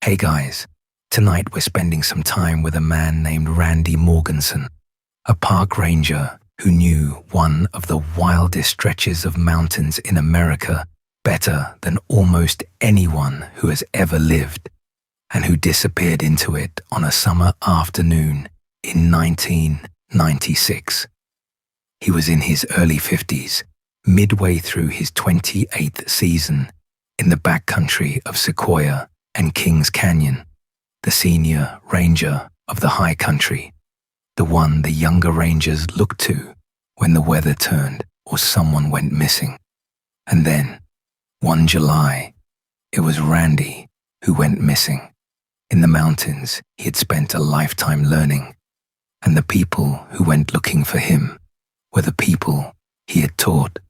Hey guys, tonight we're spending some time with a man named Randy Morgenson, a park ranger who knew one of the wildest stretches of mountains in America better than almost anyone who has ever lived, and who disappeared into it on a summer afternoon in 1996. He was in his early 50s, midway through his 28th season in the backcountry of Sequoia and Kings Canyon, the senior ranger of the high country, the one the younger rangers looked to when the weather turned or someone went missing. And then, one July, it was Randy who went missing. In the mountains he had spent a lifetime learning, and the people who went looking for him were the people he had taught.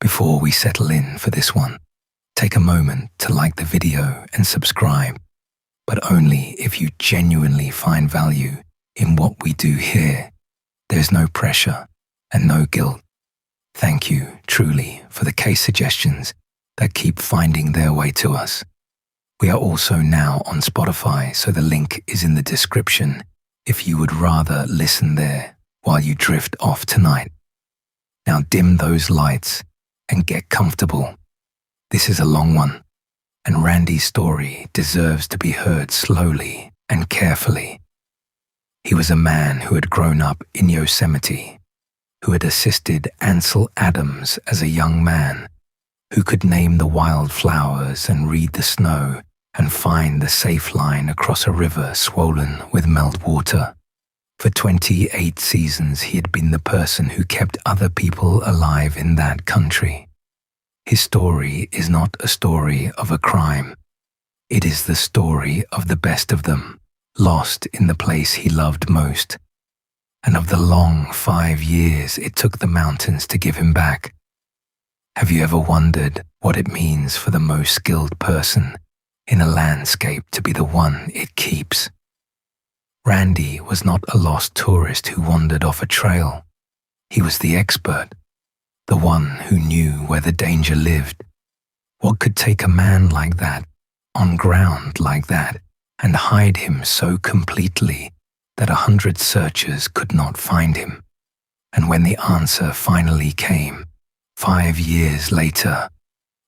Before we settle in for this one, take a moment to like the video and subscribe, but only if you genuinely find value in what we do here. There's no pressure and no guilt. Thank you, truly, for the case suggestions that keep finding their way to us. We are also now on Spotify, so the link is in the description if you would rather listen there while you drift off tonight. Now dim those lights and get comfortable. This is a long one, and Randy's story deserves to be heard slowly and carefully. He was a man who had grown up in Yosemite, who had assisted Ansel Adams as a young man, who could name the wildflowers and read the snow and find the safe line across a river swollen with meltwater. For 28 seasons he had been the person who kept other people alive in that country. His story is not a story of a crime. It is the story of the best of them, lost in the place he loved most, and of the long 5 years it took the mountains to give him back. Have you ever wondered what it means for the most skilled person in a landscape to be the one it keeps? Randy was not a lost tourist who wandered off a trail. He was the expert, the one who knew where the danger lived. What could take a man like that, on ground like that, and hide him so completely that 100 searchers could not find him? And when the answer finally came, 5 years later,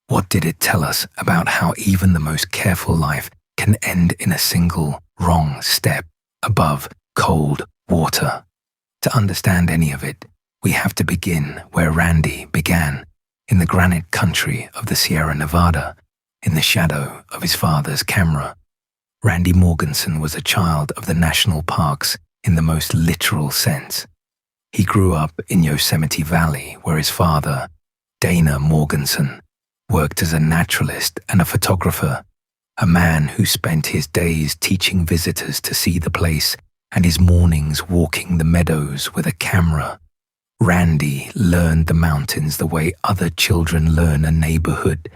what did it tell us about how even the most careful life can end in a single wrong step above cold water? To understand any of it, we have to begin where Randy began, in the granite country of the Sierra Nevada, in the shadow of his father's camera. Randy Morgenson was a child of the national parks in the most literal sense. He grew up in Yosemite Valley, where his father, Dana Morgenson, worked as a naturalist and a photographer, a man who spent his days teaching visitors to see the place and his mornings walking the meadows with a camera. Randy learned the mountains the way other children learn a neighborhood,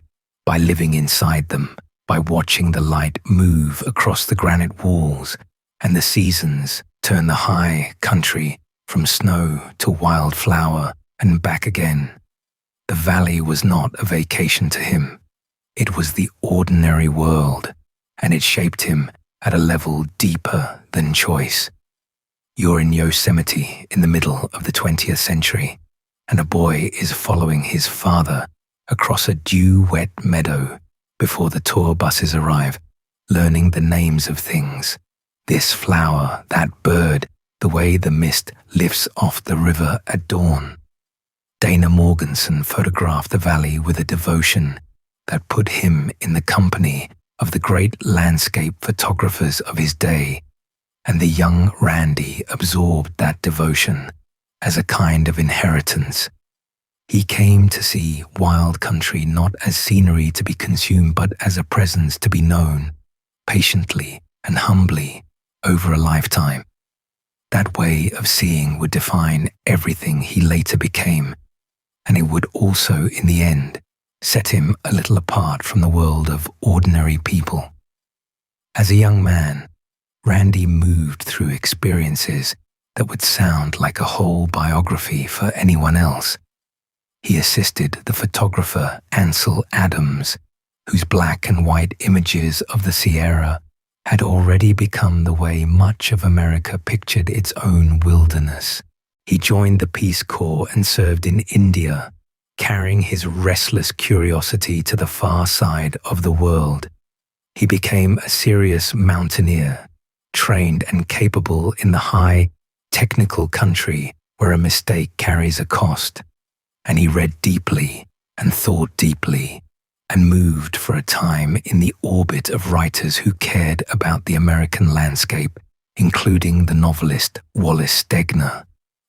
by living inside them, by watching the light move across the granite walls and the seasons turn the high country from snow to wildflower and back again. The valley was not a vacation to him. It was the ordinary world, and it shaped him at a level deeper than choice. You're in Yosemite in the middle of the 20th century, and a boy is following his father across a dew-wet meadow before the tour buses arrive, learning the names of things. This flower, that bird, the way the mist lifts off the river at dawn. Dana Morgenson photographed the valley with a devotion that put him in the company of the great landscape photographers of his day, and the young Randy absorbed that devotion as a kind of inheritance. He came to see wild country not as scenery to be consumed, but as a presence to be known, patiently and humbly, over a lifetime. That way of seeing would define everything he later became, and it would also, in the end, set him a little apart from the world of ordinary people. As a young man, Randy moved through experiences that would sound like a whole biography for anyone else. He assisted the photographer Ansel Adams, whose black and white images of the Sierra had already become the way much of America pictured its own wilderness. He joined the Peace Corps and served in India, carrying his restless curiosity to the far side of the world. He became a serious mountaineer, trained and capable in the high, technical country where a mistake carries a cost. And he read deeply and thought deeply, and moved for a time in the orbit of writers who cared about the American landscape, including the novelist Wallace Stegner,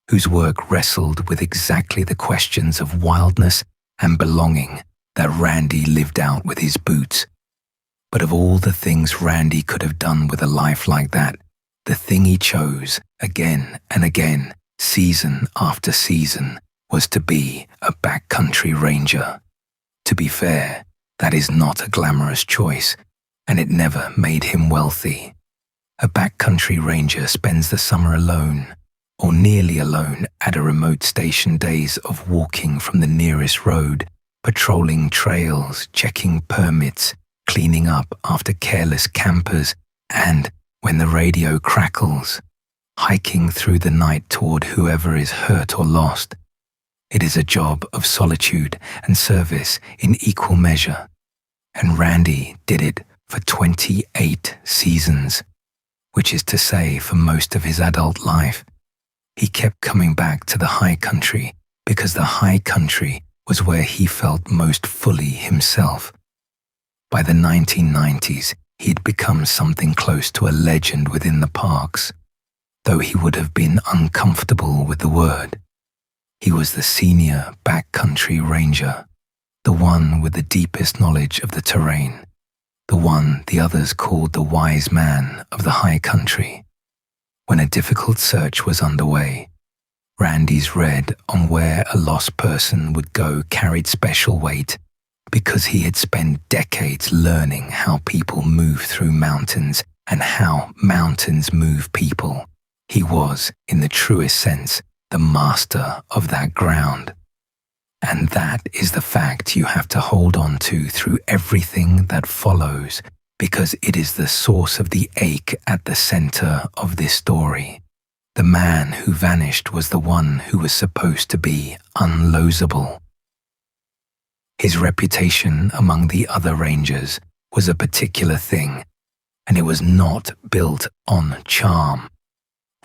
whose work wrestled with exactly the questions of wildness and belonging that Randy lived out with his boots. But of all the things Randy could have done with a life like that, the thing he chose again and again, season after season, was to be a backcountry ranger. To be fair, that is not a glamorous choice, and it never made him wealthy. A backcountry ranger spends the summer alone, or nearly alone, at a remote station, days of walking from the nearest road, patrolling trails, checking permits, cleaning up after careless campers, and, when the radio crackles, hiking through the night toward whoever is hurt or lost. It is a job of solitude and service in equal measure, and Randy did it for 28 seasons, which is to say for most of his adult life. He kept coming back to the high country because the high country was where he felt most fully himself. By the 1990s, he had become something close to a legend within the parks, though he would have been uncomfortable with the word. He was the senior backcountry ranger, the one with the deepest knowledge of the terrain, the one the others called the wise man of the high country. When a difficult search was underway, Randy's read on where a lost person would go carried special weight because he had spent decades learning how people move through mountains and how mountains move people. He was, in the truest sense, the master of that ground. And that is the fact you have to hold on to through everything that follows, because it is the source of the ache at the center of this story. The man who vanished was the one who was supposed to be unlosable. His reputation among the other rangers was a particular thing, and it was not built on charm.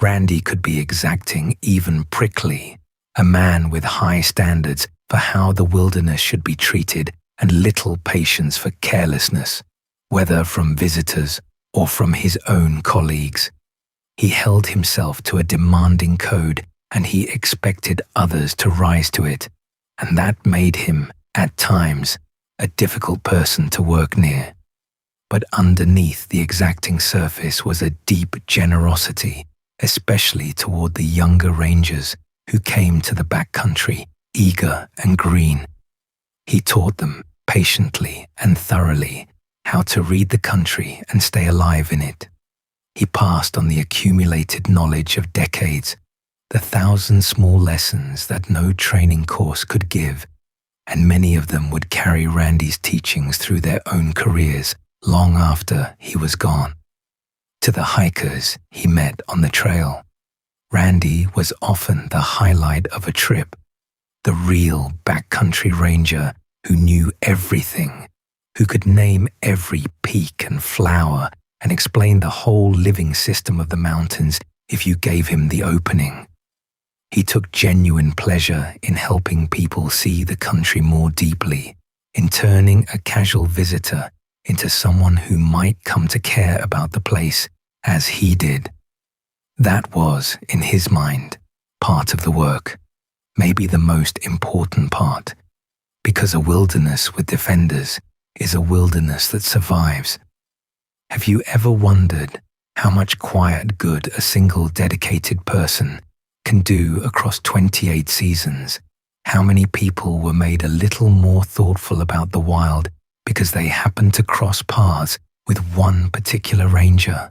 Randy could be exacting, even prickly, a man with high standards for how the wilderness should be treated and little patience for carelessness, whether from visitors or from his own colleagues. He held himself to a demanding code, and he expected others to rise to it, and that made him, at times, a difficult person to work near. But underneath the exacting surface was a deep generosity, especially toward the younger rangers who came to the backcountry eager and green. He taught them, patiently and thoroughly, how to read the country and stay alive in it. He passed on the accumulated knowledge of decades, the 1,000 small lessons that no training course could give, and many of them would carry Randy's teachings through their own careers long after he was gone. To the hikers he met on the trail, Randy was often the highlight of a trip, the real backcountry ranger who knew everything, who could name every peak and flower and explain the whole living system of the mountains if you gave him the opening. He took genuine pleasure in helping people see the country more deeply, in turning a casual visitor into someone who might come to care about the place as he did. That was, in his mind, part of the work, maybe the most important part, because a wilderness with defenders is a wilderness that survives. Have you ever wondered how much quiet good a single dedicated person can do across 28 seasons? How many people were made a little more thoughtful about the wild because they happened to cross paths with one particular ranger?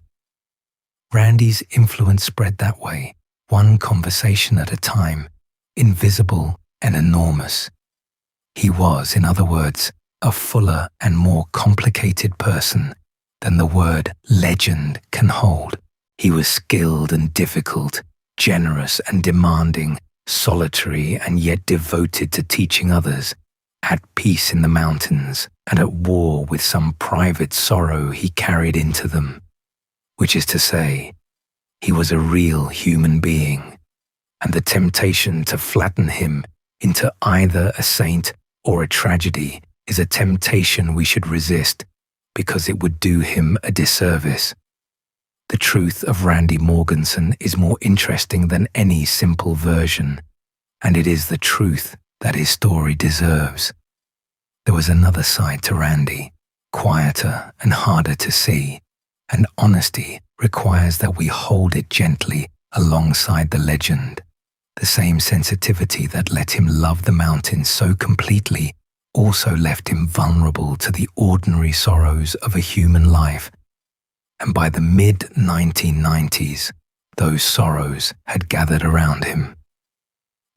Randy's influence spread that way, one conversation at a time, invisible and enormous. He was, in other words, a fuller and more complicated person than the word legend can hold. He was skilled and difficult, generous and demanding, solitary and yet devoted to teaching others, at peace in the mountains and at war with some private sorrow he carried into them. Which is to say, he was a real human being, and the temptation to flatten him into either a saint or a tragedy is a temptation we should resist because it would do him a disservice. The truth of Randy Morgenson is more interesting than any simple version, and it is the truth that his story deserves. There was another side to Randy, quieter and harder to see, and honesty requires that we hold it gently alongside the legend. The same sensitivity that let him love the mountains so completely also left him vulnerable to the ordinary sorrows of a human life. And by the mid-1990s, those sorrows had gathered around him.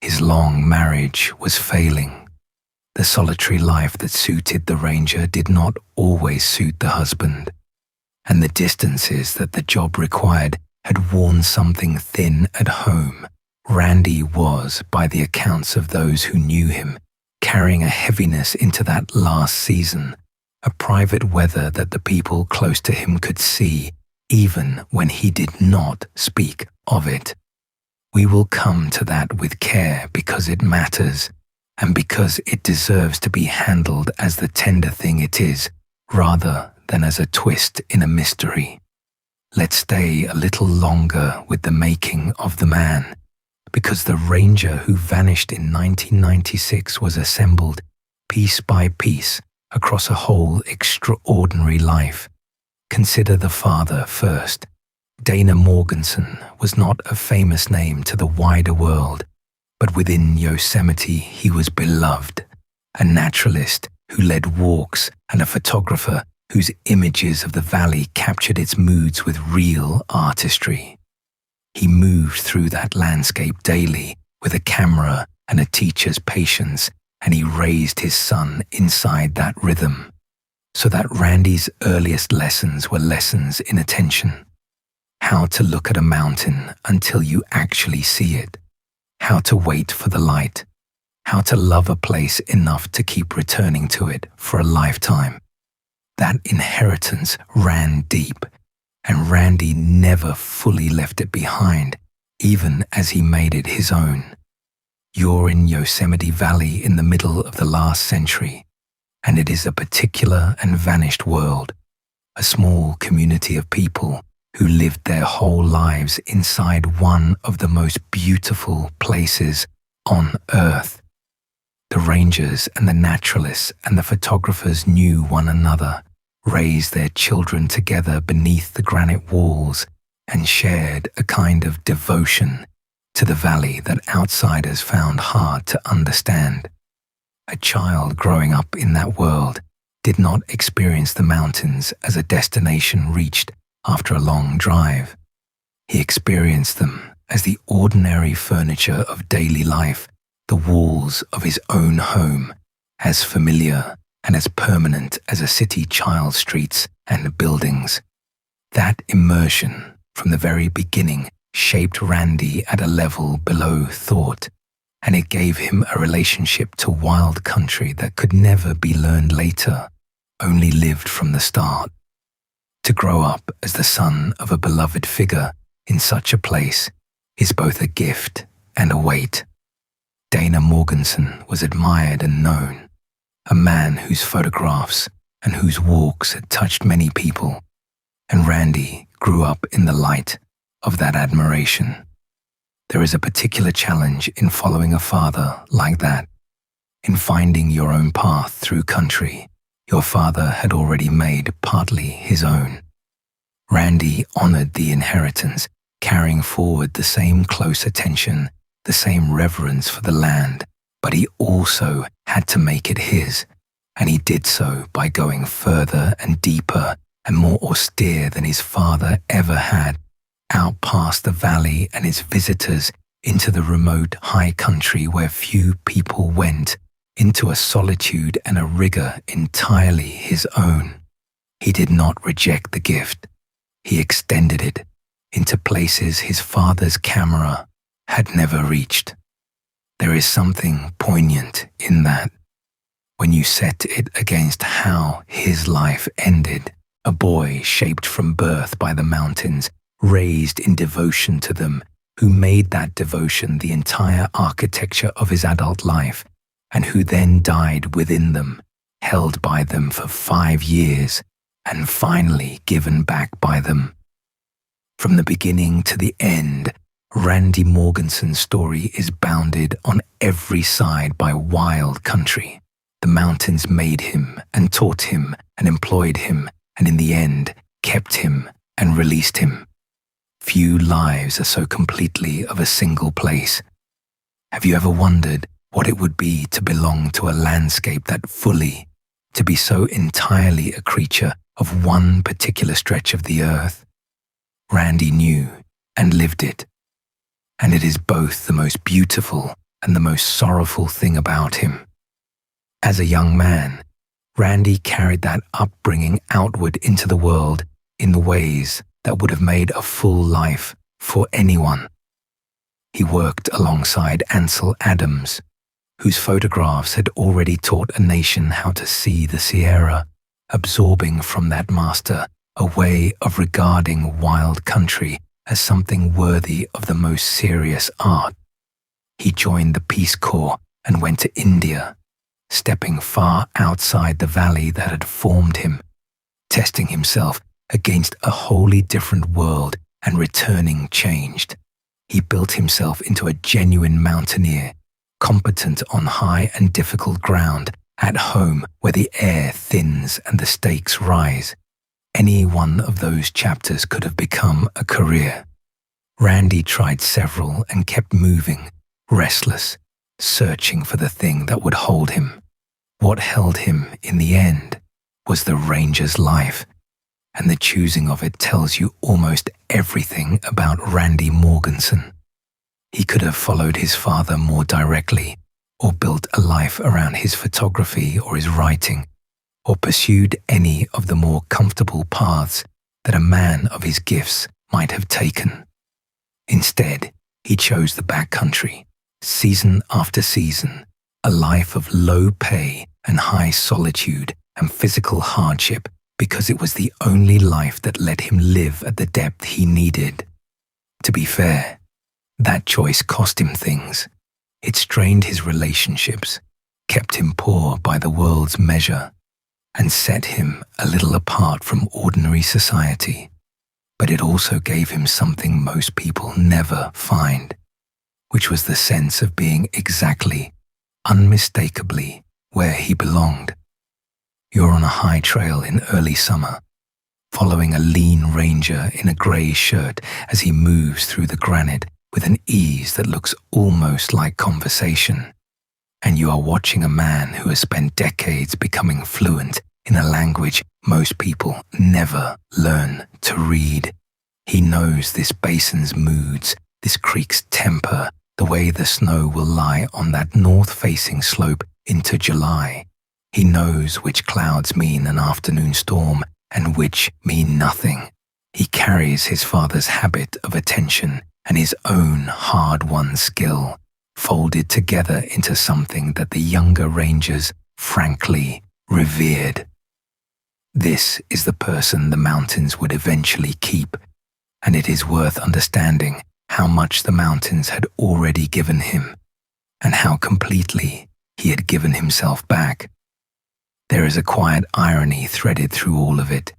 His long marriage was failing. The solitary life that suited the ranger did not always suit the husband, and the distances that the job required had worn something thin at home. Randy was, by the accounts of those who knew him, carrying a heaviness into that last season, a private weather that the people close to him could see, even when he did not speak of it. We will come to that with care because it matters, and because it deserves to be handled as the tender thing it is, rather than as a twist in a mystery. Let's stay a little longer with the making of the man, because the ranger who vanished in 1996 was assembled piece by piece across a whole extraordinary life. Consider the father first. Dana Morgenson was not a famous name to the wider world, but within Yosemite he was beloved, a naturalist who led walks and a photographer whose images of the valley captured its moods with real artistry. He moved through that landscape daily with a camera and a teacher's patience, and he raised his son inside that rhythm, so that Randy's earliest lessons were lessons in attention. How to look at a mountain until you actually see it, how to wait for the light, how to love a place enough to keep returning to it for a lifetime. That inheritance ran deep, and Randy never fully left it behind, even as he made it his own. You're in Yosemite Valley in the middle of the last century, and it is a particular and vanished world, a small community of people who lived their whole lives inside one of the most beautiful places on Earth. The rangers and the naturalists and the photographers knew one another, raised their children together beneath the granite walls, and shared a kind of devotion to the valley that outsiders found hard to understand. A child growing up in that world did not experience the mountains as a destination reached after a long drive. He experienced them as the ordinary furniture of daily life, the walls of his own home, as familiar and as permanent as a city child's streets and buildings. That immersion, from the very beginning, shaped Randy at a level below thought, and it gave him a relationship to wild country that could never be learned later, only lived from the start. To grow up as the son of a beloved figure in such a place is both a gift and a weight. Dana Morgenson was admired and known, a man whose photographs and whose walks had touched many people, and Randy grew up in the light of that admiration. There is a particular challenge in following a father like that, in finding your own path through country your father had already made partly his own. Randy honored the inheritance, carrying forward the same close attention, the same reverence for the land, but he also had to make it his, and he did so by going further and deeper and more austere than his father ever had, out past the valley and its visitors into the remote high country where few people went, into a solitude and a rigor entirely his own. He did not reject the gift. He extended it into places his father's camera had never reached. There is something poignant in that. When you set it against how his life ended, a boy shaped from birth by the mountains, raised in devotion to them, who made that devotion the entire architecture of his adult life, and who then died within them, held by them for 5 years, and finally given back by them. From the beginning to the end, Randy Morgenson's story is bounded on every side by wild country. The mountains made him and taught him and employed him, and in the end, kept him and released him. Few lives are so completely of a single place. Have you ever wondered what it would be to belong to a landscape that fully, to be so entirely a creature of one particular stretch of the earth? Randy knew and lived it. And it is both the most beautiful and the most sorrowful thing about him. As a young man, Randy carried that upbringing outward into the world in ways that would have made a full life for anyone. He worked alongside Ansel Adams, whose photographs had already taught a nation how to see the Sierra, absorbing from that master a way of regarding wild country as something worthy of the most serious art. He joined the Peace Corps and went to India, stepping far outside the valley that had formed him, testing himself against a wholly different world and returning changed. He built himself into a genuine mountaineer, competent on high and difficult ground, at home where the air thins and the stakes rise. Any one of those chapters could have become a career. Randy tried several and kept moving, restless, searching for the thing that would hold him. What held him in the end was the ranger's life, and the choosing of it tells you almost everything about Randy Morgenson. He could have followed his father more directly, or built a life around his photography or his writing, or pursued any of the more comfortable paths that a man of his gifts might have taken. Instead, he chose the backcountry, season after season, a life of low pay and high solitude and physical hardship, because it was the only life that let him live at the depth he needed. To be fair, that choice cost him things. It strained his relationships, kept him poor by the world's measure, and set him a little apart from ordinary society. But it also gave him something most people never find, which was the sense of being exactly, unmistakably, where he belonged. You're on a high trail in early summer, following a lean ranger in a grey shirt as he moves through the granite with an ease that looks almost like conversation. And you are watching a man who has spent decades becoming fluent in a language most people never learn to read. He knows this basin's moods, this creek's temper, the way the snow will lie on that north-facing slope into July. He knows which clouds mean an afternoon storm and which mean nothing. He carries his father's habit of attention and his own hard-won skill, folded together into something that the younger rangers frankly revered. This is the person the mountains would eventually keep, and it is worth understanding how much the mountains had already given him, and how completely he had given himself back. There is a quiet irony threaded through all of it,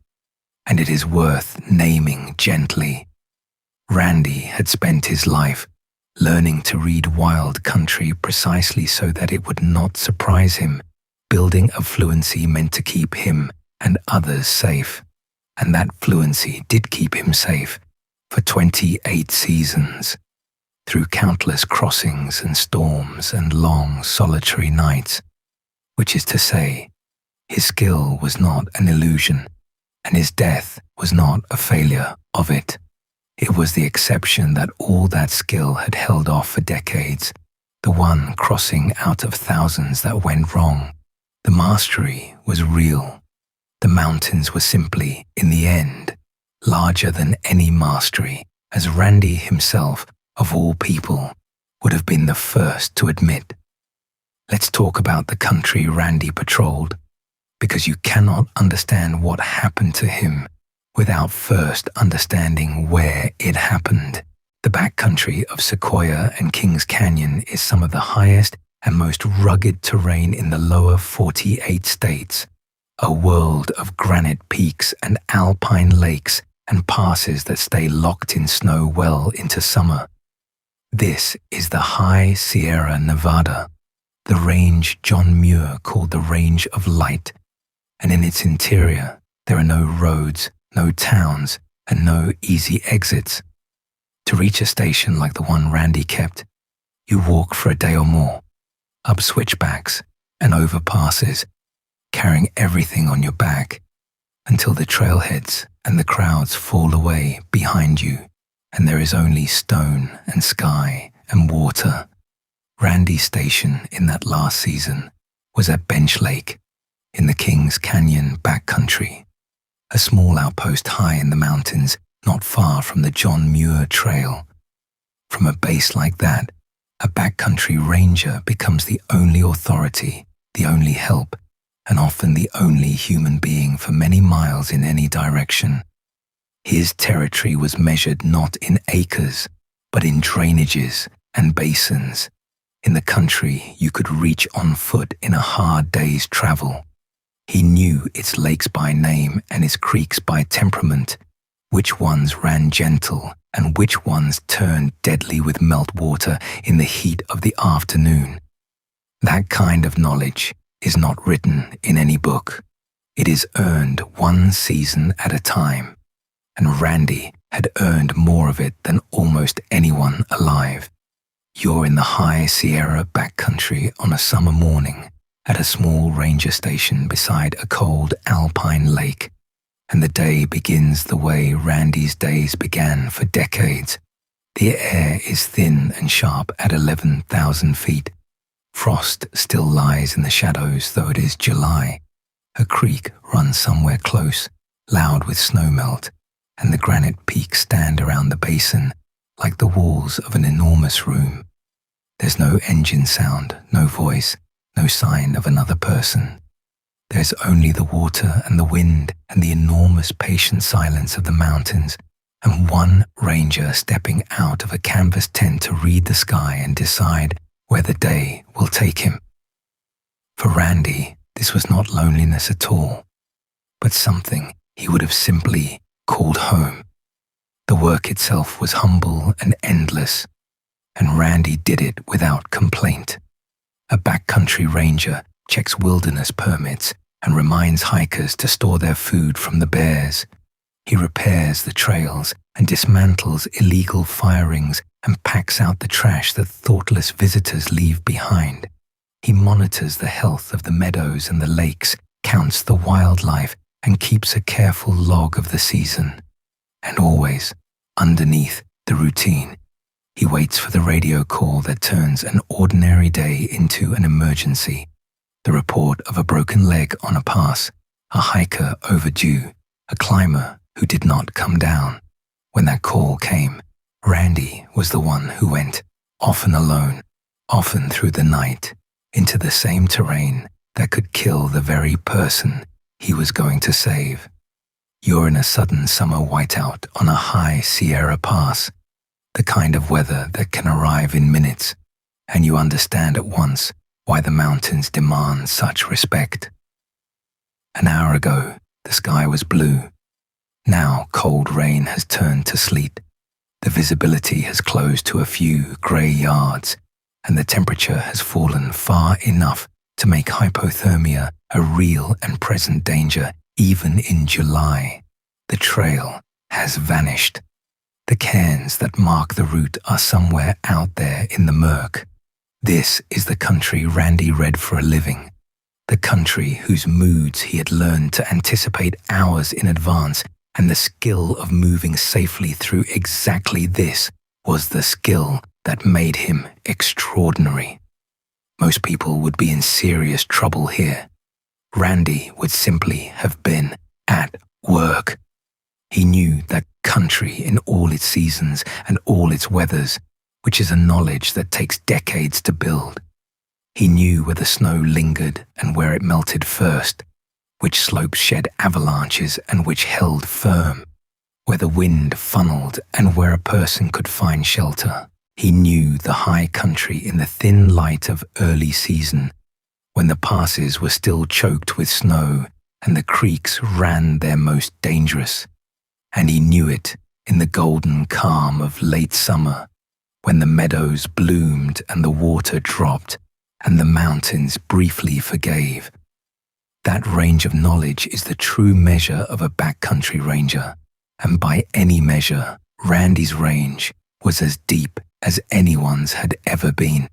and it is worth naming gently. Randy had spent his life learning to read wild country precisely so that it would not surprise him, building a fluency meant to keep him and others safe. And that fluency did keep him safe for 28 seasons, through countless crossings and storms and long solitary nights, which is to say, his skill was not an illusion, and his death was not a failure of it. It was the exception that all that skill had held off for decades, the one crossing out of thousands that went wrong. The mastery was real, The mountains were simply, in the end, larger than any mastery, as Randy himself, of all people, would have been the first to admit. Let's talk about the country Randy patrolled, because you cannot understand what happened to him without first understanding where it happened. The backcountry of Sequoia and Kings Canyon is some of the highest and most rugged terrain in the lower 48 states, a world of granite peaks and alpine lakes and passes that stay locked in snow well into summer. This is the High Sierra Nevada, the range John Muir called the Range of Light, and in its interior there are no roads, no towns, and no easy exits. To reach a station like the one Randy kept, you walk for a day or more, up switchbacks and over passes, carrying everything on your back until the trailheads and the crowds fall away behind you and there is only stone and sky and water. Randy's station in that last season was at Bench Lake in the Kings Canyon backcountry, a small outpost high in the mountains not far from the John Muir Trail. From a base like that, a backcountry ranger becomes the only authority, the only help, and often the only human being for many miles in any direction. His territory was measured not in acres, but in drainages and basins. In the country you could reach on foot in a hard day's travel. He knew its lakes by name and its creeks by temperament, which ones ran gentle and which ones turned deadly with meltwater in the heat of the afternoon. That kind of knowledge is not written in any book. It is earned one season at a time, and Randy had earned more of it than almost anyone alive. You're in the High Sierra backcountry on a summer morning at a small ranger station beside a cold alpine lake, and the day begins the way Randy's days began for decades. The air is thin and sharp at 11,000 feet. Frost still lies in the shadows, though it is July. A creek runs somewhere close, loud with snowmelt, and the granite peaks stand around the basin like the walls of an enormous room. There's no engine sound, no voice, no sign of another person. There's only the water and the wind and the enormous patient silence of the mountains, and one ranger stepping out of a canvas tent to read the sky and decide where the day will take him. For Randy, this was not loneliness at all, but something he would have simply called home. The work itself was humble and endless, and Randy did it without complaint. A backcountry ranger checks wilderness permits and reminds hikers to store their food from the bears. He repairs the trails and dismantles illegal firings and packs out the trash that thoughtless visitors leave behind. He monitors the health of the meadows and the lakes, counts the wildlife, and keeps a careful log of the season. And always, underneath the routine, he waits for the radio call that turns an ordinary day into an emergency. The report of a broken leg on a pass, a hiker overdue, a climber who did not come down. When that call came, Randy was the one who went, often alone, often through the night, into the same terrain that could kill the very person he was going to save. You're in a sudden summer whiteout on a high Sierra pass, the kind of weather that can arrive in minutes, and you understand at once why the mountains demand such respect. An hour ago, the sky was blue. Now cold rain has turned to sleet. The visibility has closed to a few grey yards, and the temperature has fallen far enough to make hypothermia a real and present danger even in July. The trail has vanished. The cairns that mark the route are somewhere out there in the murk. This is the country Randy read for a living, the country whose moods he had learned to anticipate hours in advance, and the skill of moving safely through exactly this was the skill that made him extraordinary. Most people would be in serious trouble here. Randy would simply have been at work. He knew that country in all its seasons and all its weathers, which is a knowledge that takes decades to build. He knew where the snow lingered and where it melted first, which slopes shed avalanches and which held firm, where the wind funneled and where a person could find shelter. He knew the high country in the thin light of early season, when the passes were still choked with snow and the creeks ran their most dangerous. And he knew it in the golden calm of late summer, when the meadows bloomed and the water dropped and the mountains briefly forgave. That range of knowledge is the true measure of a backcountry ranger, and by any measure, Randy's range was as deep as anyone's had ever been.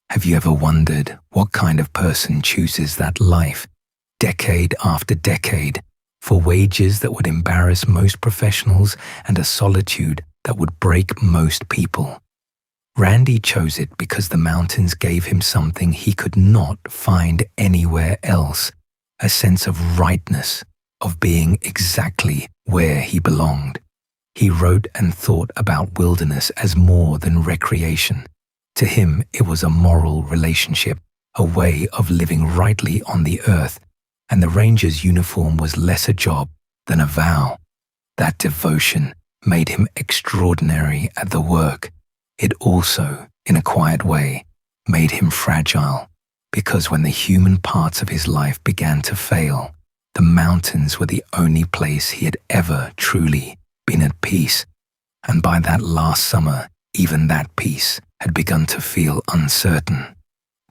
Have you ever wondered what kind of person chooses that life, decade after decade, for wages that would embarrass most professionals and a solitude that would break most people? Randy chose it because the mountains gave him something he could not find anywhere else, a sense of rightness, of being exactly where he belonged. He wrote and thought about wilderness as more than recreation. To him, it was a moral relationship, a way of living rightly on the earth, and the ranger's uniform was less a job than a vow. That devotion made him extraordinary at the work. It also, in a quiet way, made him fragile, because when the human parts of his life began to fail, the mountains were the only place he had ever truly been at peace. And by that last summer, even that peace had begun to feel uncertain.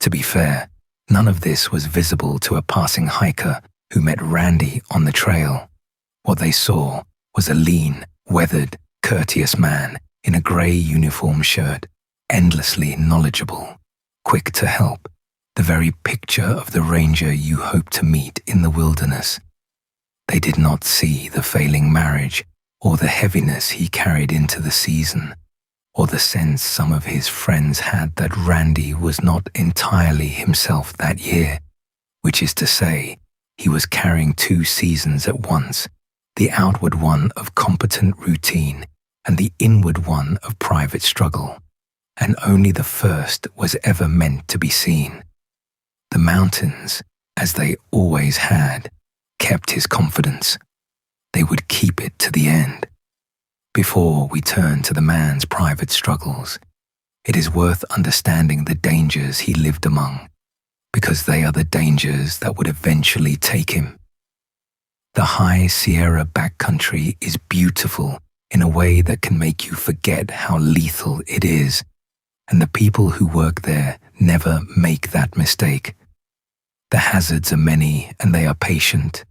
To be fair, none of this was visible to a passing hiker who met Randy on the trail. What they saw was a lean, weathered, courteous man in a grey uniform shirt, endlessly knowledgeable, quick to help, the very picture of the ranger you hope to meet in the wilderness. They did not see the failing marriage or the heaviness he carried into the season, or the sense some of his friends had that Randy was not entirely himself that year, which is to say, he was carrying two seasons at once, the outward one of competent routine and the inward one of private struggle, and only the first was ever meant to be seen. The mountains, as they always had, kept his confidence. They would keep it to the end. Before we turn to the man's private struggles, it is worth understanding the dangers he lived among, because they are the dangers that would eventually take him. The high Sierra backcountry is beautiful in a way that can make you forget how lethal it is, and the people who work there never make that mistake. The hazards are many and they are patient.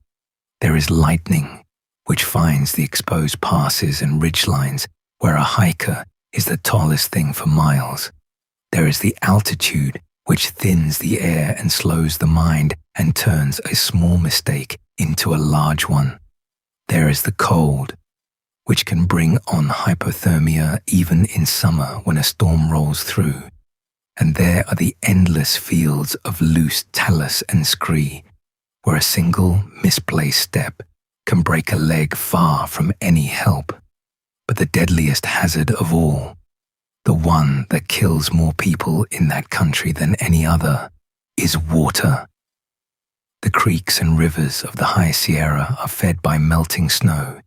There is lightning, which finds the exposed passes and ridgelines where a hiker is the tallest thing for miles. There is the altitude, which thins the air and slows the mind and turns a small mistake into a large one. There is the cold, which can bring on hypothermia even in summer when a storm rolls through. And there are the endless fields of loose talus and scree, where a single misplaced step can break a leg far from any help. But the deadliest hazard of all, the one that kills more people in that country than any other, is water. The creeks and rivers of the high Sierra are fed by melting snow,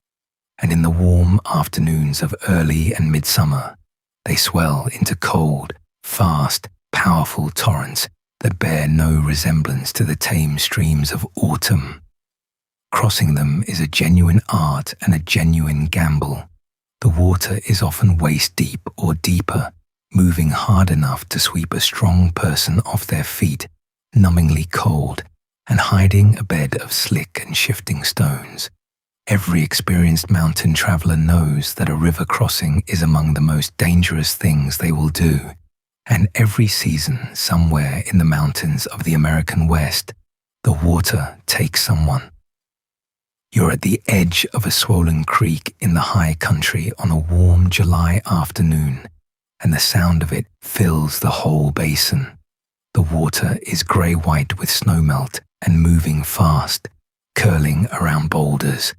and in the warm afternoons of early and midsummer, they swell into cold, fast, powerful torrents that bear no resemblance to the tame streams of autumn. Crossing them is a genuine art and a genuine gamble. The water is often waist-deep or deeper, moving hard enough to sweep a strong person off their feet, numbingly cold, and hiding a bed of slick and shifting stones. Every experienced mountain traveler knows that a river crossing is among the most dangerous things they will do, and every season somewhere in the mountains of the American West, the water takes someone. You're at the edge of a swollen creek in the high country on a warm July afternoon, and the sound of it fills the whole basin. The water is grey-white with snowmelt and moving fast, curling around boulders,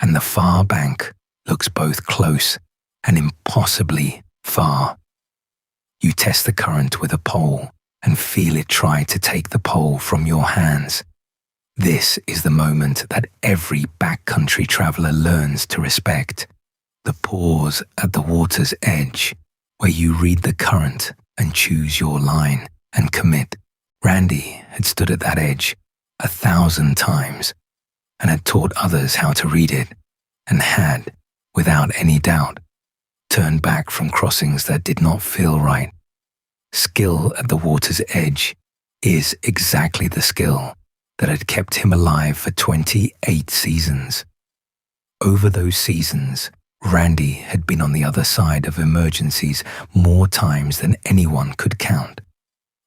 and the far bank looks both close and impossibly far. You test the current with a pole and feel it try to take the pole from your hands. This is the moment that every backcountry traveler learns to respect. The pause at the water's edge, where you read the current and choose your line and commit. Randy had stood at that edge 1,000 times and had taught others how to read it, and had, without any doubt, turned back from crossings that did not feel right. Skill at the water's edge is exactly the skill that had kept him alive for 28 seasons. Over those seasons, Randy had been on the other side of emergencies more times than anyone could count.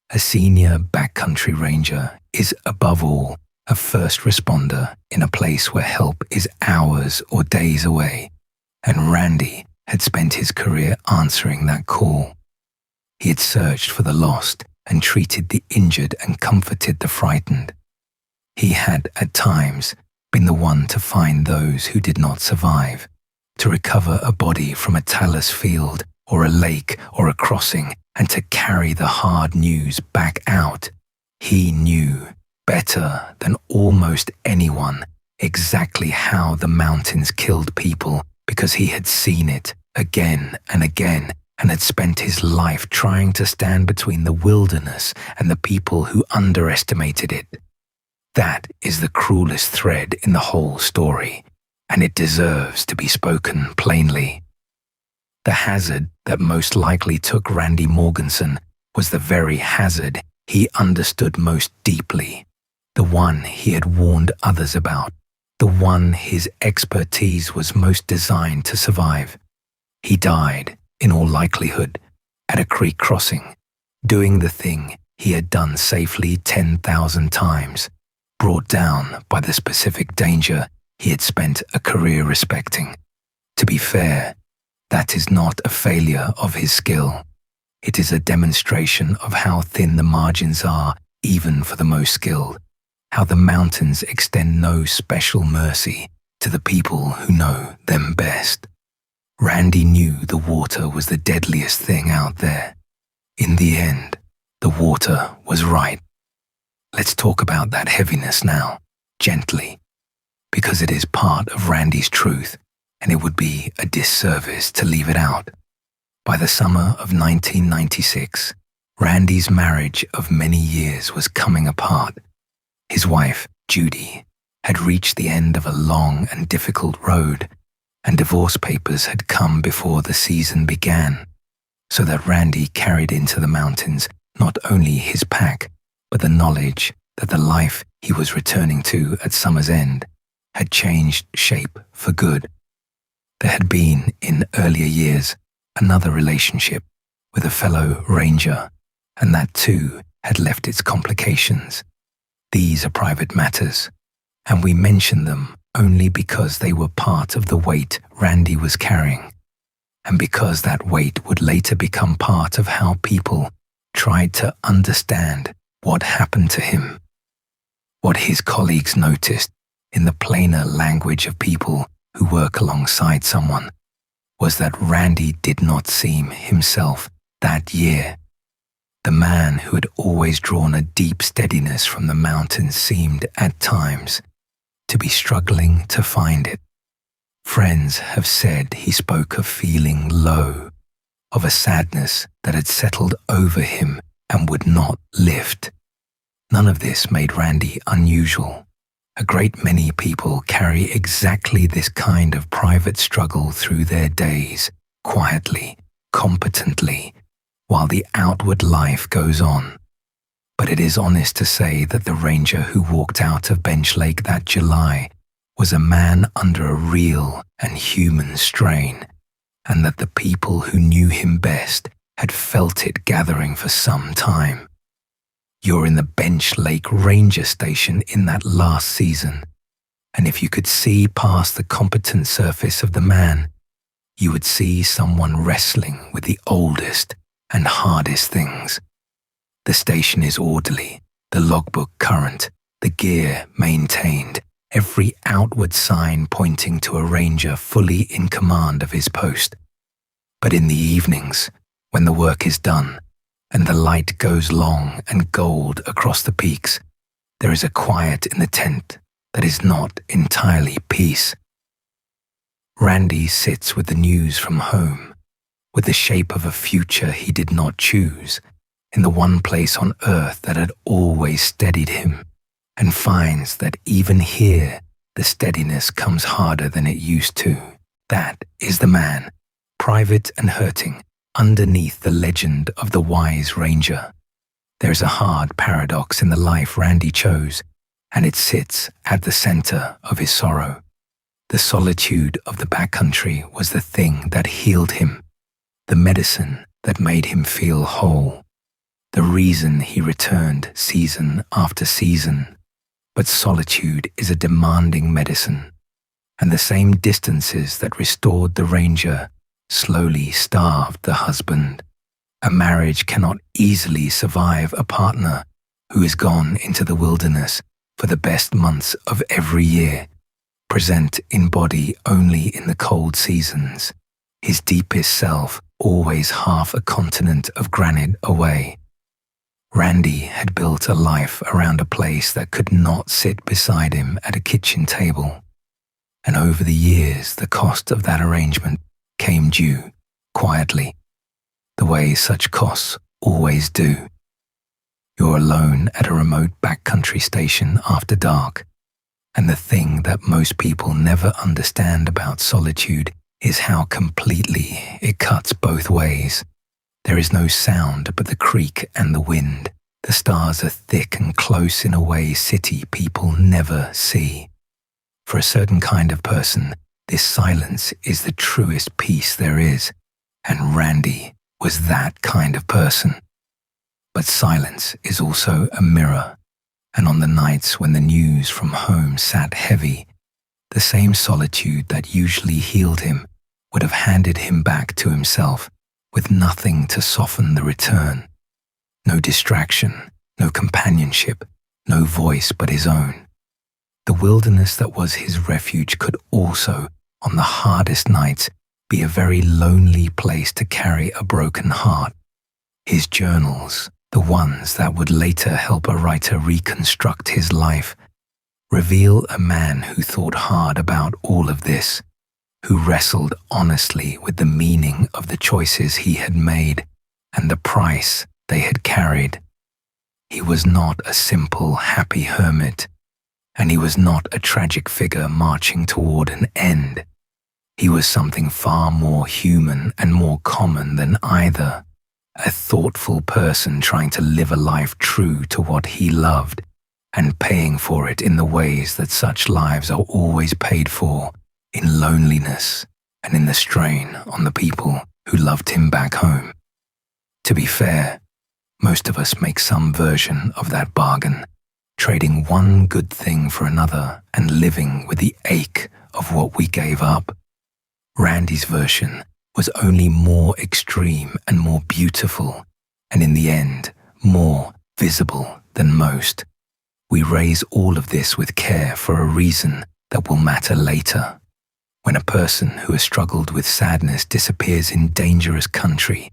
A senior backcountry ranger is, above all, a first responder in a place where help is hours or days away, and Randy had spent his career answering that call. He had searched for the lost and treated the injured and comforted the frightened. He had, at times, been the one to find those who did not survive, to recover a body from a talus field or a lake or a crossing, and to carry the hard news back out. He knew, better than almost anyone, exactly how the mountains killed people, because he had seen it again and again, and had spent his life trying to stand between the wilderness and the people who underestimated it. That is the cruelest thread in the whole story, and it deserves to be spoken plainly. The hazard that most likely took Randy Morgenson was the very hazard he understood most deeply, the one he had warned others about, the one his expertise was most designed to survive. He died, in all likelihood, at a creek crossing, doing the thing he had done safely 10,000 times, brought down by the specific danger he had spent a career respecting. To be fair, that is not a failure of his skill. It is a demonstration of how thin the margins are, even for the most skilled, how the mountains extend no special mercy to the people who know them best. Randy knew the water was the deadliest thing out there. In the end, the water was right. Let's talk about that heaviness now, gently, because it is part of Randy's truth, and it would be a disservice to leave it out. By the summer of 1996, Randy's marriage of many years was coming apart. His wife, Judy, had reached the end of a long and difficult road, and divorce papers had come before the season began, so that Randy carried into the mountains not only his pack, but the knowledge that the life he was returning to at summer's end had changed shape for good. There had been, in earlier years, another relationship with a fellow ranger, and that too had left its complications. These are private matters, and we mention them only because they were part of the weight Randy was carrying, and because that weight would later become part of how people tried to understand what happened to him. What his colleagues noticed, in the plainer language of people who work alongside someone, was that Randy did not seem himself that year. The man who had always drawn a deep steadiness from the mountains seemed, at times, to be struggling to find it. Friends have said he spoke of feeling low, of a sadness that had settled over him and would not lift. None of this made Randy unusual. A great many people carry exactly this kind of private struggle through their days, quietly, competently, while the outward life goes on. But it is honest to say that the ranger who walked out of Bench Lake that July was a man under a real and human strain, and that the people who knew him best had felt it gathering for some time. You're in the Bench Lake Ranger Station in that last season, and if you could see past the competent surface of the man, you would see someone wrestling with the oldest and hardest things. The station is orderly, the logbook current, the gear maintained, every outward sign pointing to a ranger fully in command of his post. But in the evenings, when the work is done, and the light goes long and gold across the peaks, there is a quiet in the tent that is not entirely peace. Randy sits with the news from home, with the shape of a future he did not choose, in the one place on earth that had always steadied him, and finds that even here the steadiness comes harder than it used to. That is the man, private and hurting, underneath the legend of the wise ranger. There is a hard paradox in the life Randy chose, and it sits at the center of his sorrow. The solitude of the backcountry was the thing that healed him, the medicine that made him feel whole, the reason he returned season after season. But solitude is a demanding medicine, and the same distances that restored the ranger slowly starved the husband. A marriage cannot easily survive a partner who is gone into the wilderness for the best months of every year, present in body only in the cold seasons, his deepest self always half a continent of granite away. Randy had built a life around a place that could not sit beside him at a kitchen table, and over the years the cost of that arrangement came due, quietly, the way such costs always do. You're alone at a remote backcountry station after dark, and the thing that most people never understand about solitude is how completely it cuts both ways. There is no sound but the creek and the wind. The stars are thick and close in a way city people never see. For a certain kind of person, this silence is the truest peace there is, and Randy was that kind of person. But silence is also a mirror, and on the nights when the news from home sat heavy, the same solitude that usually healed him would have handed him back to himself, with nothing to soften the return. No distraction, no companionship, no voice but his own. The wilderness that was his refuge could also, on the hardest nights, be a very lonely place to carry a broken heart. His journals, the ones that would later help a writer reconstruct his life, reveal a man who thought hard about all of this, who wrestled honestly with the meaning of the choices he had made and the price they had carried. He was not a simple, happy hermit, and he was not a tragic figure marching toward an end. He was something far more human and more common than either, a thoughtful person trying to live a life true to what he loved and paying for it in the ways that such lives are always paid for, in loneliness and in the strain on the people who loved him back home. To be fair, most of us make some version of that bargain, trading one good thing for another and living with the ache of what we gave up. Randy's version was only more extreme and more beautiful, and in the end, more visible than most. We raise all of this with care for a reason that will matter later. When a person who has struggled with sadness disappears in dangerous country,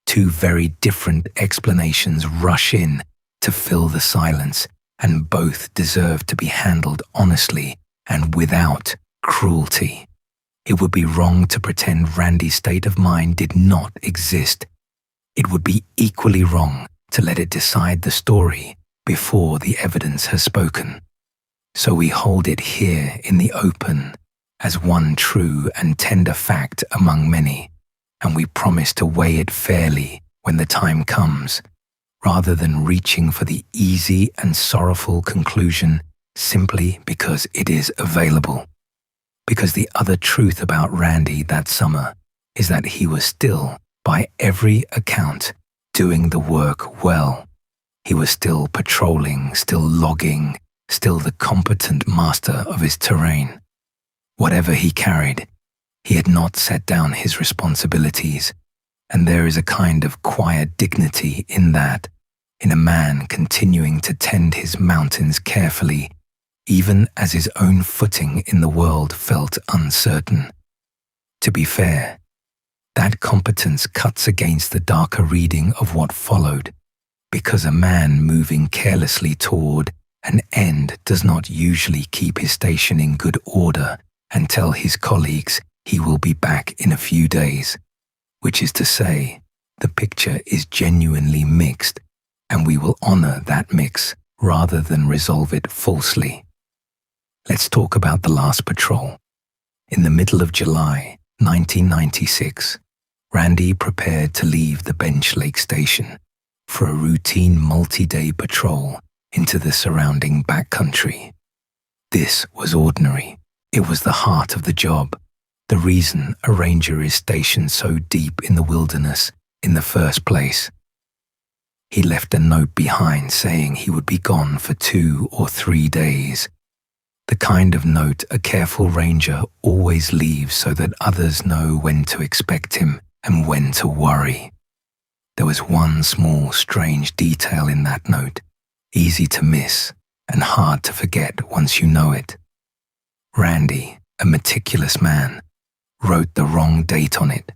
two very different explanations rush in to fill the silence, and both deserve to be handled honestly and without cruelty. It would be wrong to pretend Randy's state of mind did not exist. It would be equally wrong to let it decide the story before the evidence has spoken. So we hold it here in the open, as one true and tender fact among many, and we promise to weigh it fairly when the time comes, rather than reaching for the easy and sorrowful conclusion simply because it is available. Because the other truth about Randy that summer is that he was still, by every account, doing the work well. He was still patrolling, still logging, still the competent master of his terrain. Whatever he carried, he had not set down his responsibilities, and there is a kind of quiet dignity in that, in a man continuing to tend his mountains carefully, even as his own footing in the world felt uncertain. To be fair, that competence cuts against the darker reading of what followed, because a man moving carelessly toward an end does not usually keep his station in good order and tell his colleagues he will be back in a few days, which is to say, the picture is genuinely mixed, and we will honor that mix rather than resolve it falsely. Let's talk about the last patrol. In the middle of July 1996, Randy prepared to leave the Bench Lake station for a routine multi-day patrol into the surrounding backcountry. This was ordinary. It was the heart of the job, the reason a ranger is stationed so deep in the wilderness in the first place. He left a note behind saying he would be gone for 2 or 3 days. The kind of note a careful ranger always leaves so that others know when to expect him and when to worry. There was one small, strange detail in that note, easy to miss and hard to forget once you know it. Randy, a meticulous man, wrote the wrong date on it,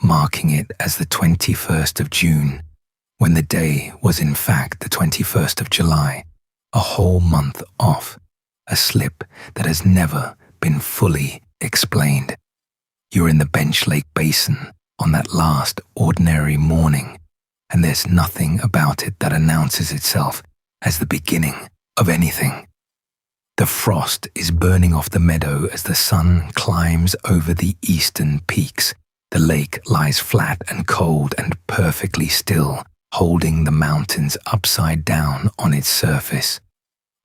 marking it as the 21st of June, when the day was in fact the 21st of July, a whole month off, a slip that has never been fully explained. You're in the Bench Lake Basin on that last ordinary morning, and there's nothing about it that announces itself as the beginning of anything. The frost is burning off the meadow as the sun climbs over the eastern peaks. The lake lies flat and cold and perfectly still, holding the mountains upside down on its surface.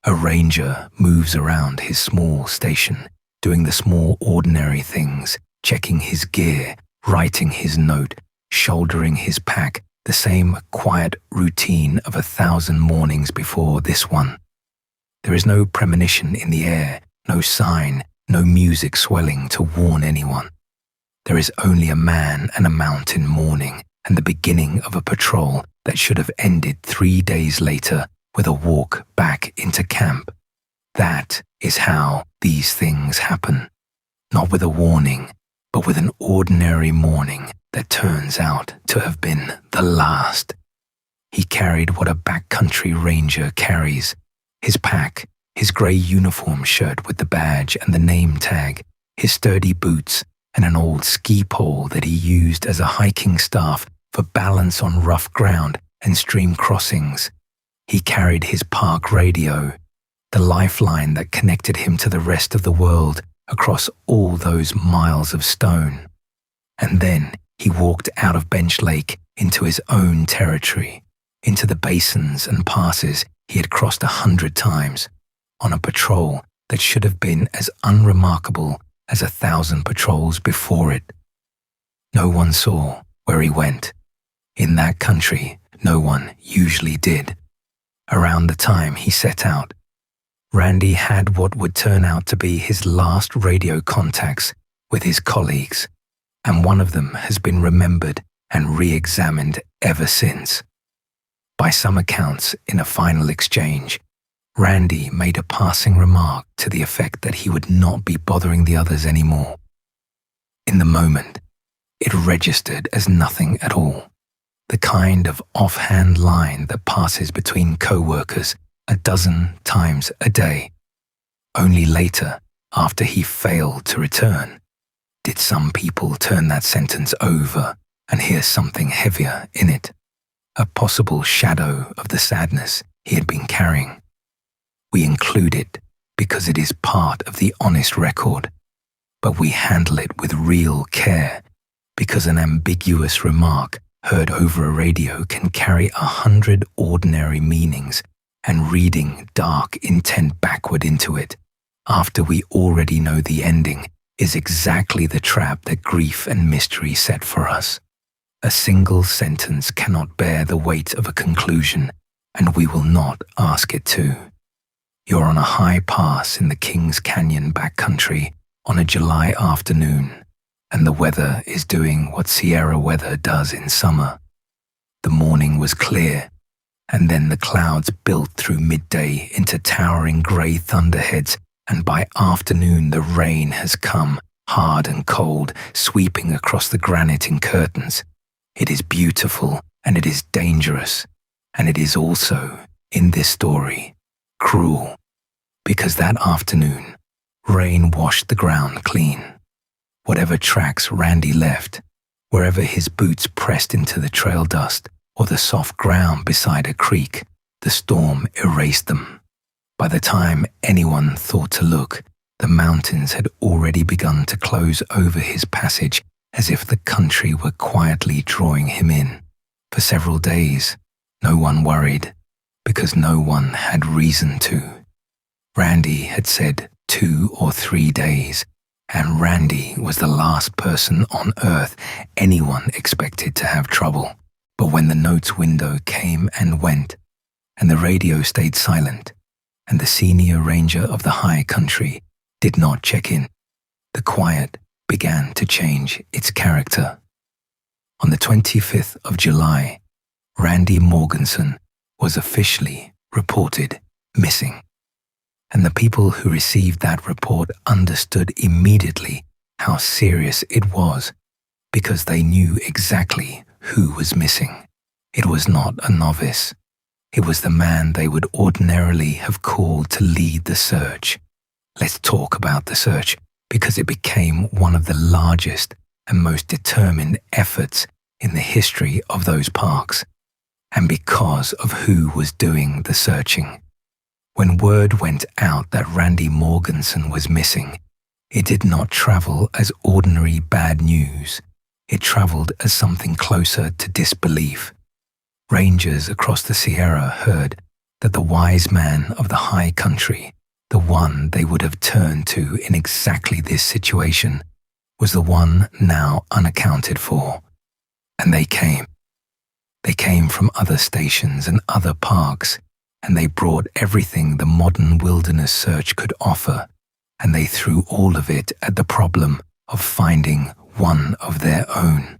A ranger moves around his small station, doing the small ordinary things, checking his gear, writing his note, shouldering his pack, the same quiet routine of 1,000 mornings before this one. There is no premonition in the air, no sign, no music swelling to warn anyone. There is only a man and a mountain mourning and the beginning of a patrol that should have ended 3 days later with a walk back into camp. That is how these things happen. Not with a warning, but with an ordinary morning that turns out to have been the last. He carried what a backcountry ranger carries: his pack, his grey uniform shirt with the badge and the name tag, his sturdy boots, and an old ski pole that he used as a hiking staff for balance on rough ground and stream crossings. He carried his park radio, the lifeline that connected him to the rest of the world across all those miles of stone. And then he walked out of Bench Lake into his own territory, into the basins and passes he had crossed 100 times, on a patrol that should have been as unremarkable as 1,000 patrols before it. No one saw where he went. In that country, no one usually did. Around the time he set out, Randy had what would turn out to be his last radio contacts with his colleagues, and one of them has been remembered and re-examined ever since. By some accounts, in a final exchange, Randy made a passing remark to the effect that he would not be bothering the others anymore. In the moment, it registered as nothing at all, the kind of offhand line that passes between co-workers 12 times a day. Only later, after he failed to return, did some people turn that sentence over and hear something heavier in it, a possible shadow of the sadness he had been carrying. We include it because it is part of the honest record, but we handle it with real care because an ambiguous remark heard over a radio can carry 100 ordinary meanings, and reading dark intent backward into it, after we already know the ending, is exactly the trap that grief and mystery set for us. A single sentence cannot bear the weight of a conclusion, and we will not ask it to. You're on a high pass in the Kings Canyon backcountry on a July afternoon, and the weather is doing what Sierra weather does in summer. The morning was clear, And then the clouds built through midday into towering grey thunderheads, and by afternoon the rain has come, hard and cold, sweeping across the granite in curtains. It is beautiful, and it is dangerous, and it is also, in this story, cruel, because that afternoon, rain washed the ground clean. Whatever tracks Randy left, wherever his boots pressed into the trail dust or the soft ground beside a creek, the storm erased them. By the time anyone thought to look, the mountains had already begun to close over his passage, as if the country were quietly drawing him in. For several days, no one worried, because no one had reason to. Randy had said 2 or 3 days, and Randy was the last person on earth anyone expected to have trouble. But when the notes window came and went, and the radio stayed silent, and the senior ranger of the high country did not check in, the quiet began to change its character. On the 25th of July, Randy Morgenson was officially reported missing. And the people who received that report understood immediately how serious it was, because they knew exactly who was missing. It was not a novice. It was the man they would ordinarily have called to lead the search. Let's talk about the search, because it became one of the largest and most determined efforts in the history of those parks, and because of who was doing the searching. When word went out that Randy Morgenson was missing, it did not travel as ordinary bad news. It traveled as something closer to disbelief. Rangers across the Sierra heard that the wise man of the high country, the one they would have turned to in exactly this situation, was the one now unaccounted for. And they came. They came from other stations and other parks, and they brought everything the modern wilderness search could offer, and they threw all of it at the problem of finding one of their own.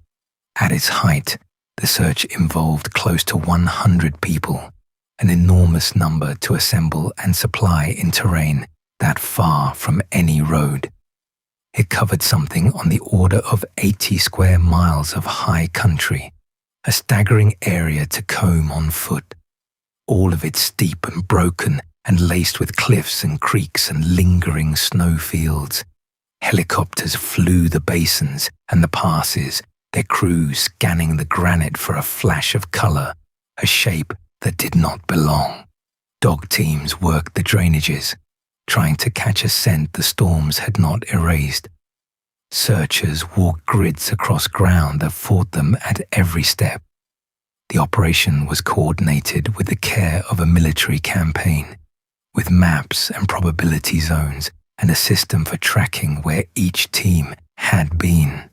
At its height, the search involved close to 100 people, an enormous number to assemble and supply in terrain that far from any road. It covered something on the order of 80 square miles of high country, a staggering area to comb on foot, all of it steep and broken and laced with cliffs and creeks and lingering snowfields. Helicopters flew the basins and the passes, their crews scanning the granite for a flash of color, a shape that did not belong. Dog teams worked the drainages, trying to catch a scent the storms had not erased. Searchers walked grids across ground that fought them at every step. The operation was coordinated with the care of a military campaign, with maps and probability zones and a system for tracking where each team had been.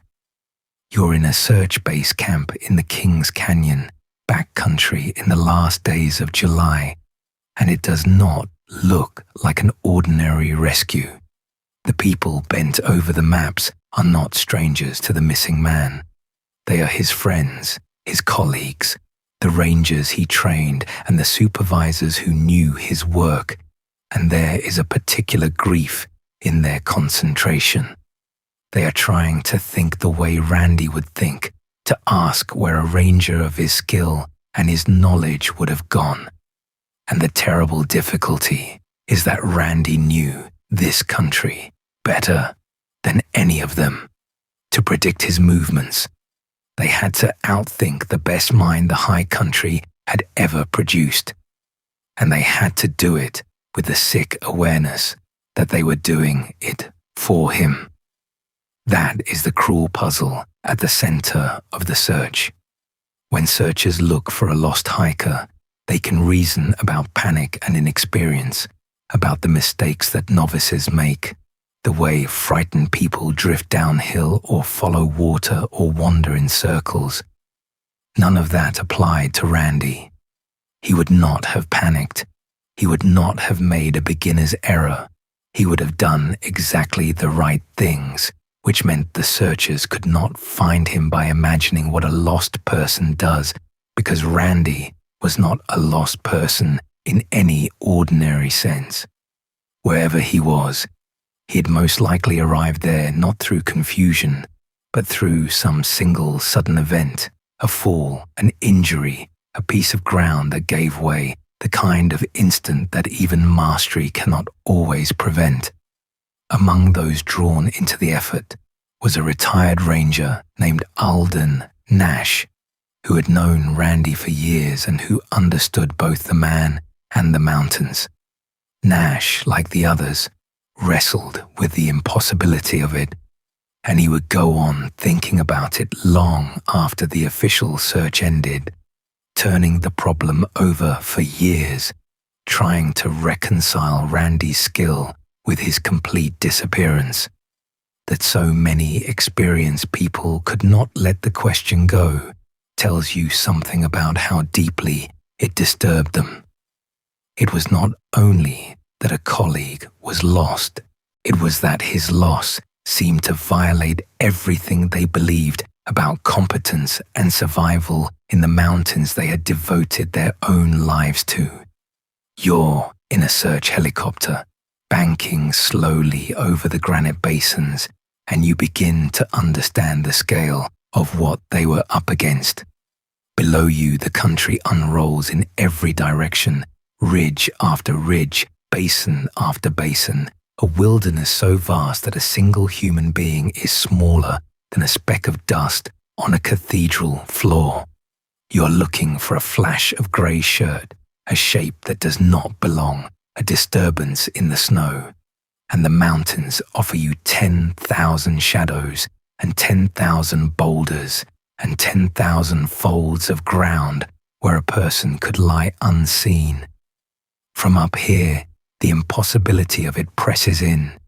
You're in a search base camp in the Kings Canyon, backcountry in the last days of July, and it does not look like an ordinary rescue. The people bent over the maps are not strangers to the missing man. They are his friends, his colleagues, the rangers he trained, and the supervisors who knew his work, and there is a particular grief in their concentration. They are trying to think the way Randy would think, to ask where a ranger of his skill and his knowledge would have gone. And the terrible difficulty is that Randy knew this country better than any of them. To predict his movements, they had to outthink the best mind the high country had ever produced. And they had to do it with the sick awareness that they were doing it for him. That is the cruel puzzle at the center of the search. When searchers look for a lost hiker, they can reason about panic and inexperience, about the mistakes that novices make, the way frightened people drift downhill or follow water or wander in circles. None of that applied to Randy. He would not have panicked. He would not have made a beginner's error. He would have done exactly the right things, which meant the searchers could not find him by imagining what a lost person does, because Randy was not a lost person in any ordinary sense. Wherever he was, he had most likely arrived there not through confusion, but through some single sudden event, a fall, an injury, a piece of ground that gave way, the kind of instant that even mastery cannot always prevent. Among those drawn into the effort was a retired ranger named Alden Nash, who had known Randy for years and who understood both the man and the mountains. Nash, like the others, wrestled with the impossibility of it, and he would go on thinking about it long after the official search ended, turning the problem over for years, trying to reconcile Randy's skill with his complete disappearance. That so many experienced people could not let the question go tells you something about how deeply it disturbed them. It was not only that a colleague was lost, it was that his loss seemed to violate everything they believed about competence and survival in the mountains they had devoted their own lives to. You're in a search helicopter, banking slowly over the granite basins, and you begin to understand the scale of what they were up against. Below you, the country unrolls in every direction, ridge after ridge, basin after basin, a wilderness so vast that a single human being is smaller than a speck of dust on a cathedral floor. You're looking for a flash of grey shirt, a shape that does not belong, a disturbance in the snow, and the mountains offer you 10,000 shadows and 10,000 boulders and 10,000 folds of ground where a person could lie unseen. From up here, the impossibility of it presses in,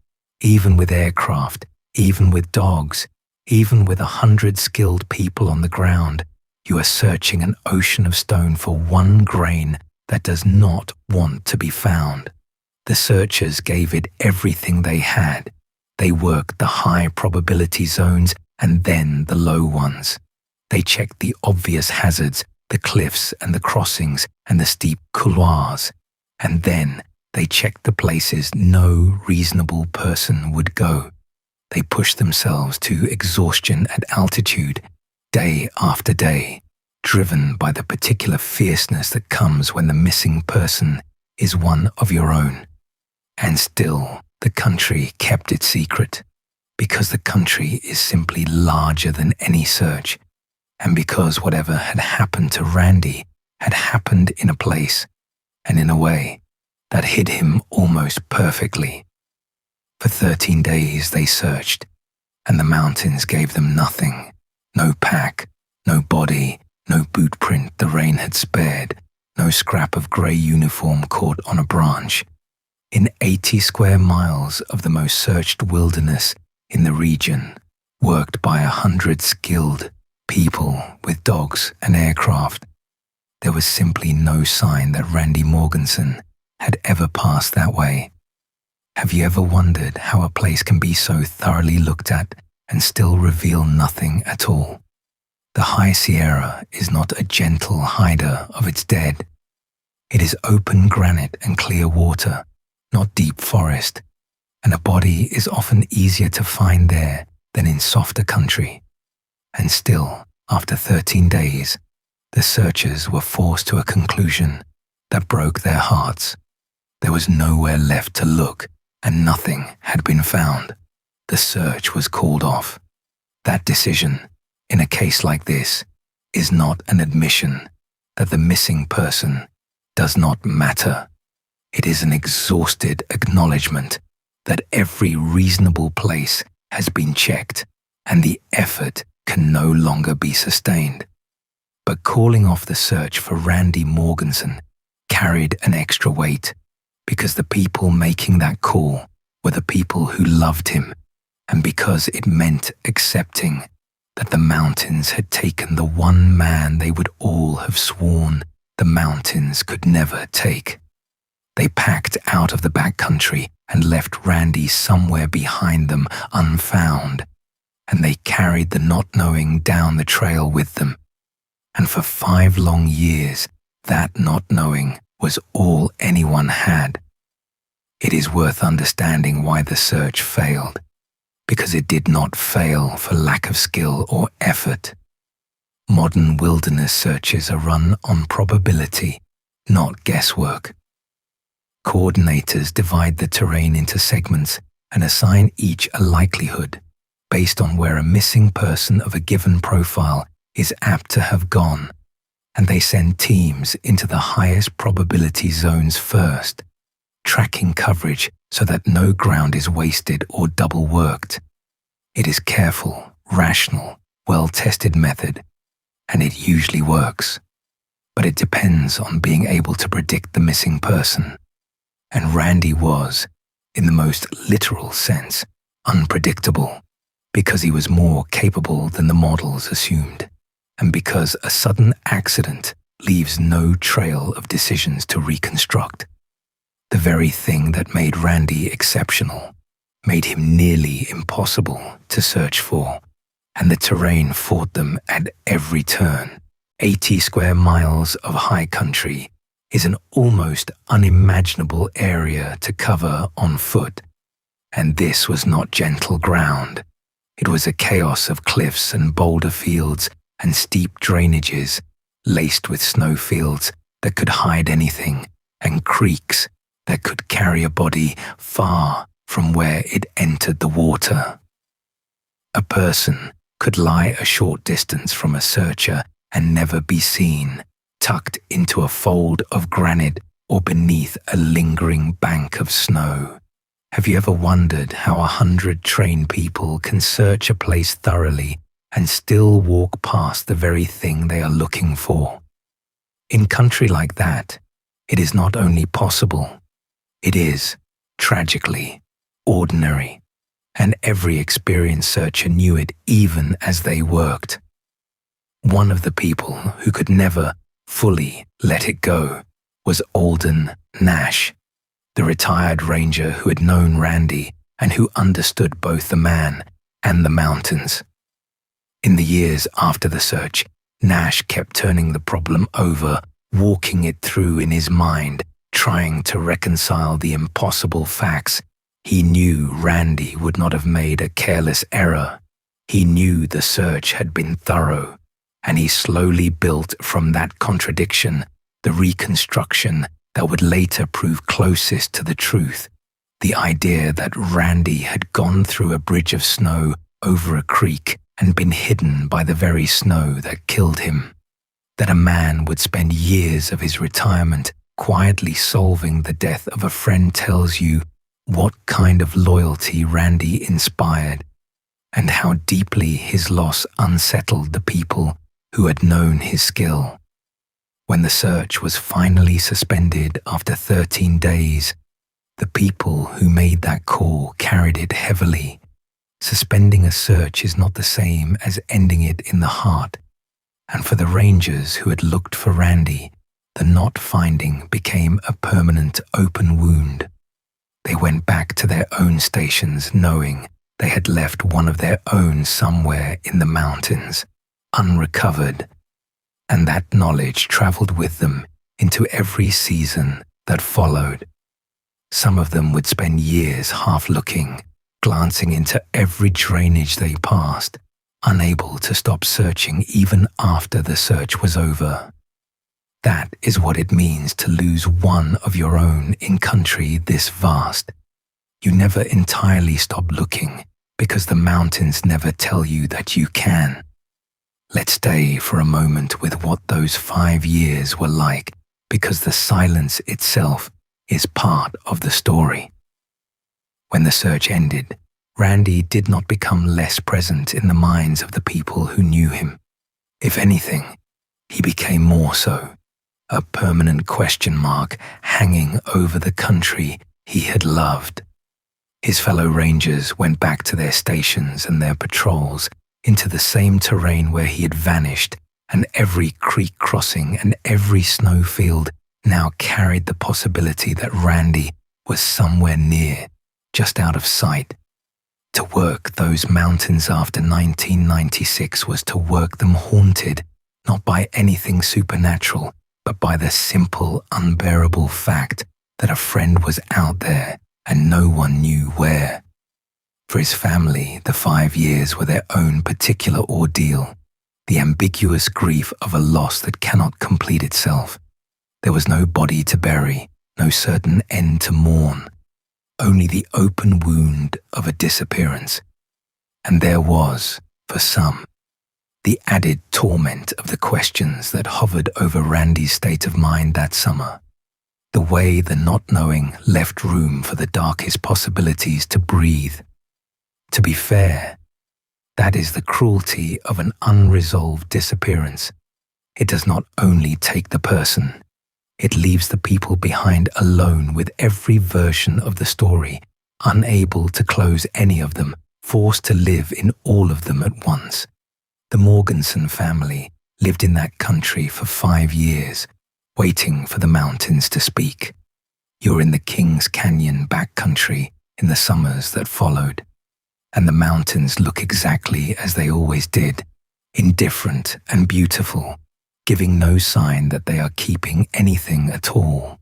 even with aircraft, even with dogs, even with 100 skilled people on the ground. You are searching an ocean of stone for one grain that does not want to be found. The searchers gave it everything they had. They worked the high probability zones and then the low ones. They checked the obvious hazards, the cliffs and the crossings and the steep couloirs, and then they checked the places no reasonable person would go. They pushed themselves to exhaustion at altitude, day after day, driven by the particular fierceness that comes when the missing person is one of your own. And still, the country kept it secret, because the country is simply larger than any search, and because whatever had happened to Randy had happened in a place, and in a way, that hid him almost perfectly. For 13 days they searched, and the mountains gave them nothing. No pack, no body, no boot print the rain had spared, no scrap of grey uniform caught on a branch. In 80 square miles of the most searched wilderness in the region, worked by 100 skilled people with dogs and aircraft, there was simply no sign that Randy Morgenson had ever passed that way. Have you ever wondered how a place can be so thoroughly looked at and still reveal nothing at all? The High Sierra is not a gentle hider of its dead. It is open granite and clear water, not deep forest, and a body is often easier to find there than in softer country. And still, after 13 days, the searchers were forced to a conclusion that broke their hearts. There was nowhere left to look, and nothing had been found. The search was called off. That decision, in a case like this, is not an admission that the missing person does not matter. It is an exhausted acknowledgement that every reasonable place has been checked and the effort can no longer be sustained. But calling off the search for Randy Morgenson carried an extra weight, because the people making that call were the people who loved him, and because it meant accepting that the mountains had taken the one man they would all have sworn the mountains could never take. They packed out of the backcountry and left Randy somewhere behind them unfound, and they carried the not knowing down the trail with them. And for 5 long years, That not knowing was all anyone had. It is worth understanding why the search failed, because it did not fail for lack of skill or effort. Modern wilderness searches are run on probability, not guesswork. Coordinators divide the terrain into segments and assign each a likelihood based on where a missing person of a given profile is apt to have gone, and they send teams into the highest probability zones first, tracking coverage so that no ground is wasted or double worked. It is careful, rational, well-tested method, and it usually works. But it depends on being able to predict the missing person. And Randy was, in the most literal sense, unpredictable, because he was more capable than the models assumed, and because a sudden accident leaves no trail of decisions to reconstruct. The very thing that made Randy exceptional made him nearly impossible to search for, and the terrain fought them at every turn. 80 square miles of high country is an almost unimaginable area to cover on foot, and this was not gentle ground. It was a chaos of cliffs and boulder fields and steep drainages, laced with snowfields that could hide anything, and creeks that could carry a body far from where it entered the water. A person could lie a short distance from a searcher and never be seen, tucked into a fold of granite or beneath a lingering bank of snow. Have you ever wondered how 100 trained people can search a place thoroughly and still walk past the very thing they are looking for? In country like that, it is not only possible, it is, tragically, ordinary, and every experienced searcher knew it even as they worked. One of the people who could never fully let it go was Alden Nash, the retired ranger who had known Randy and who understood both the man and the mountains. In the years after the search, Nash kept turning the problem over, walking it through in his mind, trying to reconcile the impossible facts. He knew Randy would not have made a careless error. He knew the search had been thorough, and he slowly built from that contradiction the reconstruction that would later prove closest to the truth, the idea that Randy had gone through a bridge of snow over a creek and been hidden by the very snow that killed him, that a man would spend years of his retirement quietly solving the death of a friend tells you what kind of loyalty Randy inspired, and how deeply his loss unsettled the people who had known his skill. When the search was finally suspended after 13 days, the people who made that call carried it heavily. Suspending a search is not the same as ending it in the heart, and for the rangers who had looked for Randy, the not finding became a permanent open wound. They went back to their own stations knowing they had left one of their own somewhere in the mountains, unrecovered, and that knowledge traveled with them into every season that followed. Some of them would spend years half looking, glancing into every drainage they passed, unable to stop searching even after the search was over. That is what it means to lose one of your own in country this vast. You never entirely stop looking because the mountains never tell you that you can. Let's stay for a moment with what those 5 years were like, because the silence itself is part of the story. When the search ended, Randy did not become less present in the minds of the people who knew him. If anything, he became more so, a permanent question mark hanging over the country he had loved. His fellow rangers went back to their stations and their patrols, into the same terrain where he had vanished, and every creek crossing and every snowfield now carried the possibility that Randy was somewhere near, just out of sight. To work those mountains after 1996 was to work them haunted, not by anything supernatural, but by the simple, unbearable fact that a friend was out there and no one knew where. For his family, the 5 years were their own particular ordeal, the ambiguous grief of a loss that cannot complete itself. There was no body to bury, no certain end to mourn, only the open wound of a disappearance. And there was, for some, the added torment of the questions that hovered over Randy's state of mind that summer, the way the not knowing left room for the darkest possibilities to breathe. To be fair, that is the cruelty of an unresolved disappearance. It does not only take the person, it leaves the people behind alone with every version of the story, unable to close any of them, forced to live in all of them at once. The Morgenson family lived in that country for 5 years, waiting for the mountains to speak. You're in the Kings Canyon backcountry in the summers that followed, and the mountains look exactly as they always did, indifferent and beautiful, giving no sign that they are keeping anything at all.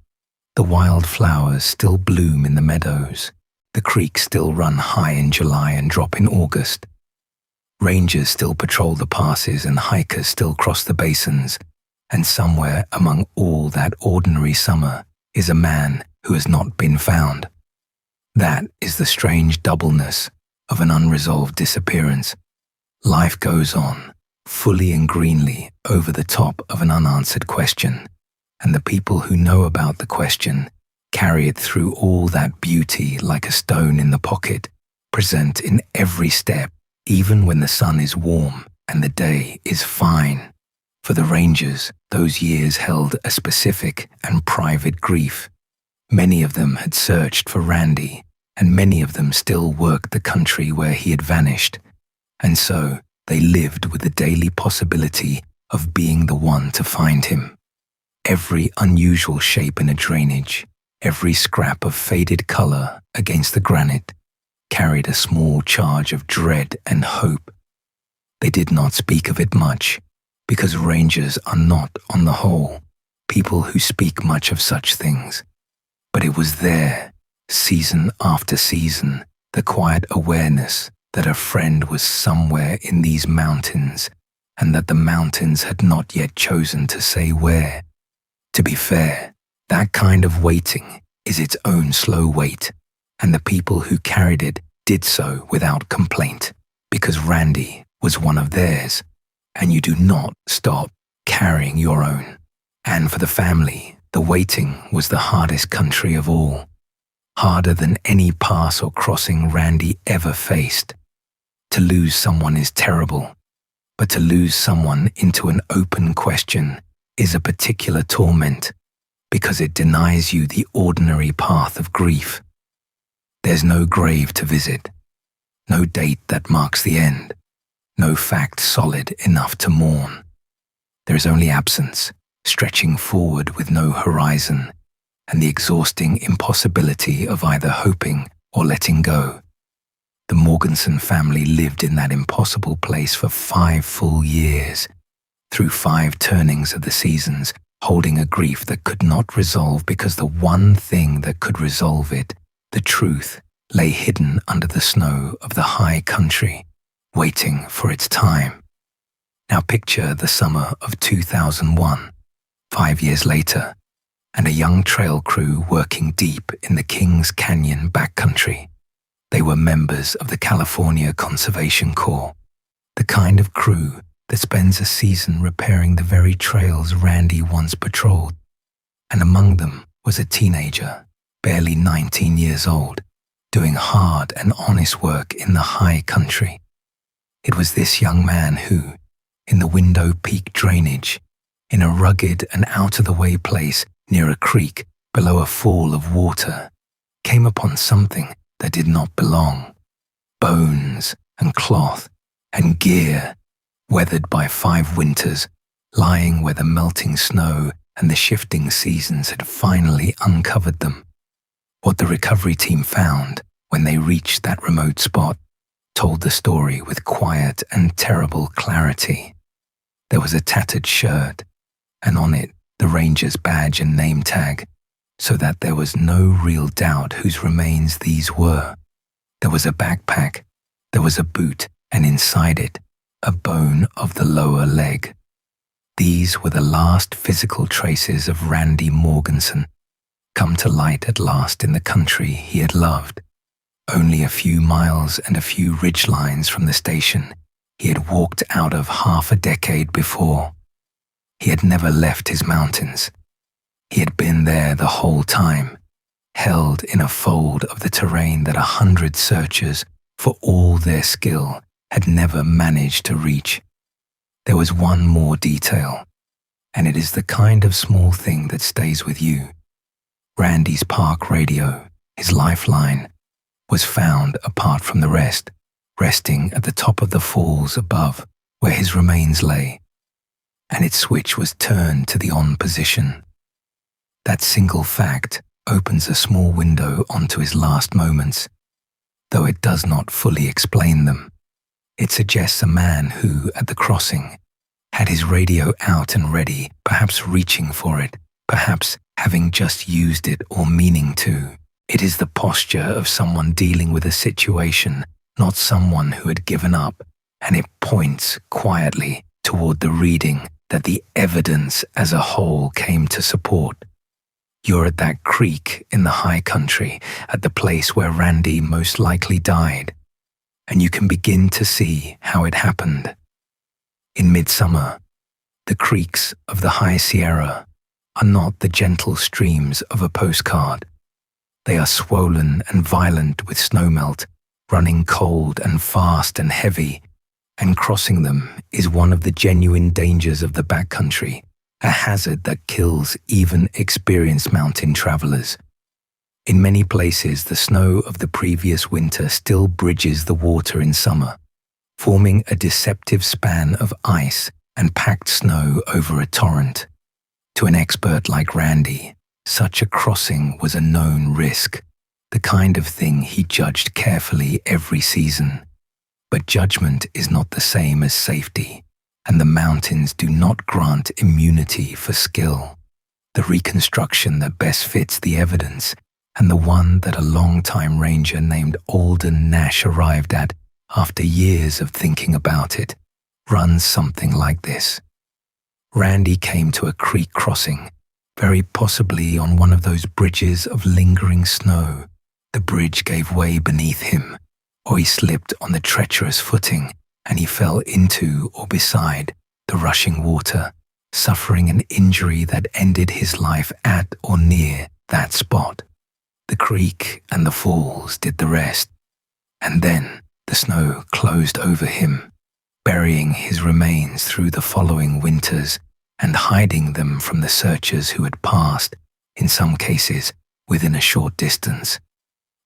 The wildflowers still bloom in the meadows. The creeks still run high in July and drop in August. Rangers still patrol the passes and hikers still cross the basins. And somewhere among all that ordinary summer is a man who has not been found. That is the strange doubleness of an unresolved disappearance. Life goes on, fully and greenly over the top of an unanswered question, and the people who know about the question carry it through all that beauty like a stone in the pocket, present in every step, even when the sun is warm and the day is fine. For the Rangers, those years held a specific and private grief. Many of them had searched for Randy, and many of them still worked the country where he had vanished, and so they lived with the daily possibility of being the one to find him. Every unusual shape in a drainage, every scrap of faded color against the granite, carried a small charge of dread and hope. They did not speak of it much, because Rangers are not, on the whole, people who speak much of such things. But it was there, season after season, the quiet awareness that a friend was somewhere in these mountains, and that the mountains had not yet chosen to say where. To be fair, that kind of waiting is its own slow wait, and the people who carried it did so without complaint, because Randy was one of theirs, and you do not stop carrying your own. And for the family, the waiting was the hardest country of all, harder than any pass or crossing Randy ever faced. To lose someone is terrible, but to lose someone into an open question is a particular torment, because it denies you the ordinary path of grief. There's no grave to visit, no date that marks the end, no fact solid enough to mourn. There is only absence, stretching forward with no horizon, and the exhausting impossibility of either hoping or letting go. The Morgenson family lived in that impossible place for 5 full years, through 5 turnings of the seasons, holding a grief that could not resolve because the one thing that could resolve it, the truth, lay hidden under the snow of the high country, waiting for its time. Now picture the summer of 2001, 5 years later, and a young trail crew working deep in the Kings Canyon backcountry. They were members of the California Conservation Corps, the kind of crew that spends a season repairing the very trails Randy once patrolled. And among them was a teenager, barely 19 years old, doing hard and honest work in the high country. It was this young man who, in the Window Peak drainage, in a rugged and out-of-the-way place near a creek below a fall of water, came upon something that did not belong. Bones and cloth and gear, weathered by 5 winters, lying where the melting snow and the shifting seasons had finally uncovered them. What the recovery team found when they reached that remote spot told the story with quiet and terrible clarity. There was a tattered shirt, and on it the ranger's badge and name tag, so that there was no real doubt whose remains these were. There was a backpack, there was a boot, and inside it, a bone of the lower leg. These were the last physical traces of Randy Morgenson, come to light at last in the country he had loved. Only a few miles and a few ridgelines from the station he had walked out of half a decade before. He had never left his mountains. He had been there the whole time, held in a fold of the terrain that 100 searchers, for all their skill, had never managed to reach. There was one more detail, and it is the kind of small thing that stays with you. Randy's park radio, his lifeline, was found apart from the rest, resting at the top of the falls above where his remains lay, and its switch was turned to the on position. That single fact opens a small window onto his last moments, though it does not fully explain them. It suggests a man who, at the crossing, had his radio out and ready, perhaps reaching for it, perhaps having just used it or meaning to. It is the posture of someone dealing with a situation, not someone who had given up, and it points quietly toward the reading that the evidence as a whole came to support. You're at that creek in the high country, at the place where Randy most likely died, and you can begin to see how it happened. In midsummer, the creeks of the High Sierra are not the gentle streams of a postcard. They are swollen and violent with snowmelt, running cold and fast and heavy, and crossing them is one of the genuine dangers of the backcountry, a hazard that kills even experienced mountain travelers. In many places, the snow of the previous winter still bridges the water in summer, forming a deceptive span of ice and packed snow over a torrent. To an expert like Randy, such a crossing was a known risk, the kind of thing he judged carefully every season. But judgment is not the same as safety, and the mountains do not grant immunity for skill. The reconstruction that best fits the evidence, and the one that a long-time ranger named Alden Nash arrived at after years of thinking about it, runs something like this. Randy came to a creek crossing, very possibly on one of those bridges of lingering snow. The bridge gave way beneath him, or he slipped on the treacherous footing, and he fell into or beside the rushing water, suffering an injury that ended his life at or near that spot. The creek and the falls did the rest, and then the snow closed over him, burying his remains through the following winters and hiding them from the searchers who had passed, in some cases, within a short distance.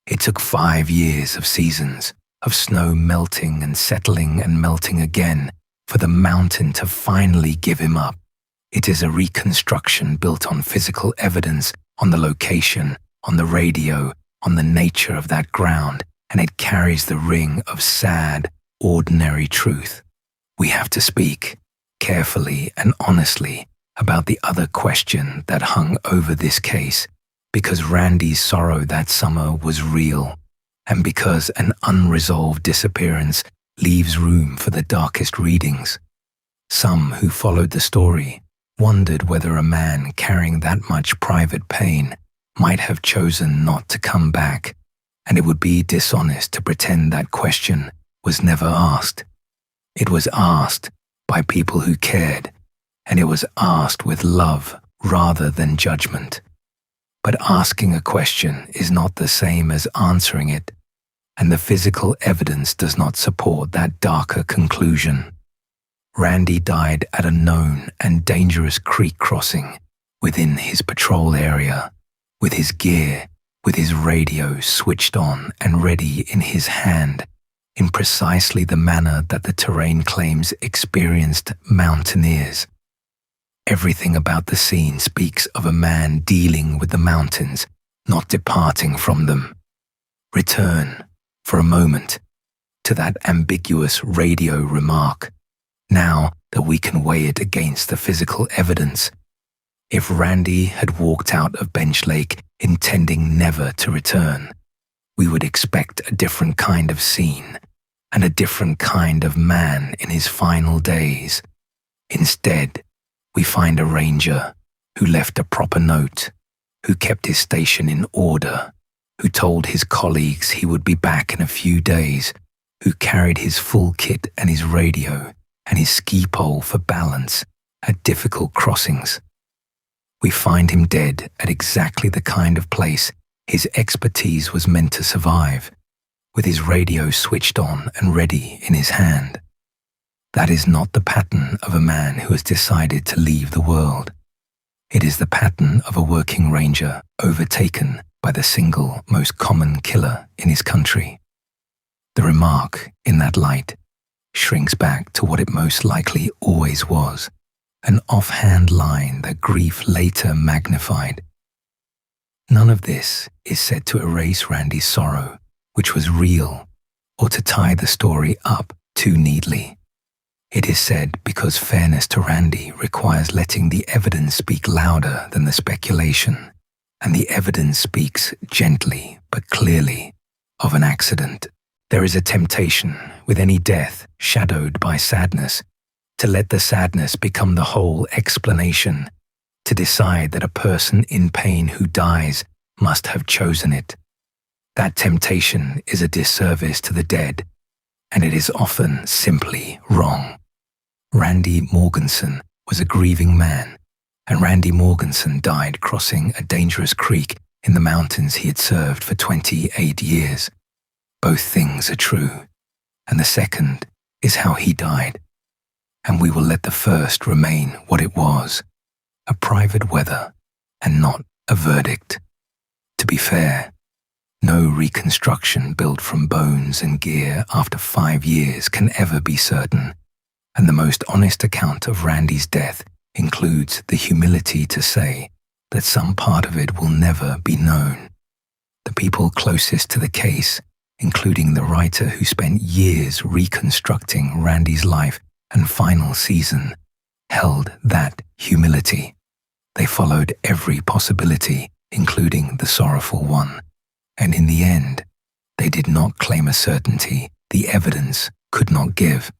It took 5 years of seasons, of snow melting and settling and melting again, for the mountain to finally give him up. It is a reconstruction built on physical evidence, on the location, on the radio, on the nature of that ground, and it carries the ring of sad, ordinary truth. We have to speak, carefully and honestly, about the other question that hung over this case, because Randy's sorrow that summer was real, and because an unresolved disappearance leaves room for the darkest readings. Some who followed the story wondered whether a man carrying that much private pain might have chosen not to come back, and it would be dishonest to pretend that question was never asked. It was asked by people who cared, and it was asked with love rather than judgment. But asking a question is not the same as answering it, and the physical evidence does not support that darker conclusion. Randy died at a known and dangerous creek crossing within his patrol area, with his gear, with his radio switched on and ready in his hand, in precisely the manner that the terrain claims experienced mountaineers. Everything about the scene speaks of a man dealing with the mountains, not departing from them. Return, for a moment, to that ambiguous radio remark, now that we can weigh it against the physical evidence. If Randy had walked out of Bench Lake intending never to return, we would expect a different kind of scene and a different kind of man in his final days. Instead, we find a ranger who left a proper note, who kept his station in order, who told his colleagues he would be back in a few days, who carried his full kit and his radio and his ski pole for balance at difficult crossings. We find him dead at exactly the kind of place his expertise was meant to survive, with his radio switched on and ready in his hand. That is not the pattern of a man who has decided to leave the world. It is the pattern of a working ranger overtaken by the single most common killer in his country. The remark, in that light, shrinks back to what it most likely always was, an offhand line that grief later magnified. None of this is said to erase Randy's sorrow, which was real, or to tie the story up too neatly. It is said because fairness to Randy requires letting the evidence speak louder than the speculation, and the evidence speaks gently but clearly of an accident. There is a temptation with any death shadowed by sadness to let the sadness become the whole explanation, to decide that a person in pain who dies must have chosen it. That temptation is a disservice to the dead, and it is often simply wrong. Randy Morgenson was a grieving man, and Randy Morgenson died crossing a dangerous creek in the mountains he had served for 28 years. Both things are true, and the second is how he died. And we will let the first remain what it was, a private weather and not a verdict. To be fair, no reconstruction built from bones and gear after 5 years can ever be certain, and the most honest account of Randy's death includes the humility to say that some part of it will never be known. The people closest to the case, including the writer who spent years reconstructing Randy's life and final season, held that humility. They followed every possibility, including the sorrowful one, and in the end, they did not claim a certainty the evidence could not give.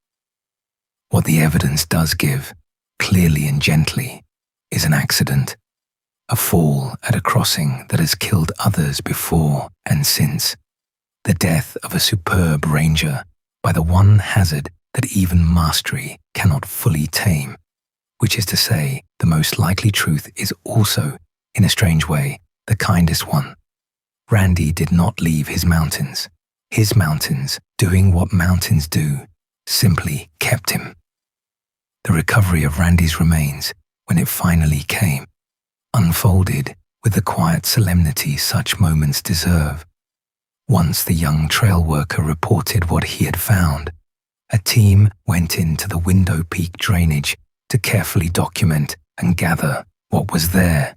What the evidence does give, clearly and gently, is an accident, a fall at a crossing that has killed others before and since, the death of a superb ranger by the one hazard that even mastery cannot fully tame, which is to say, the most likely truth is also, in a strange way, the kindest one. Randy did not leave his mountains. His mountains, doing what mountains do, simply kept him. The recovery of Randy's remains, when it finally came, unfolded with the quiet solemnity such moments deserve. Once the young trail worker reported what he had found, a team went into the window peak drainage to carefully document and gather what was there.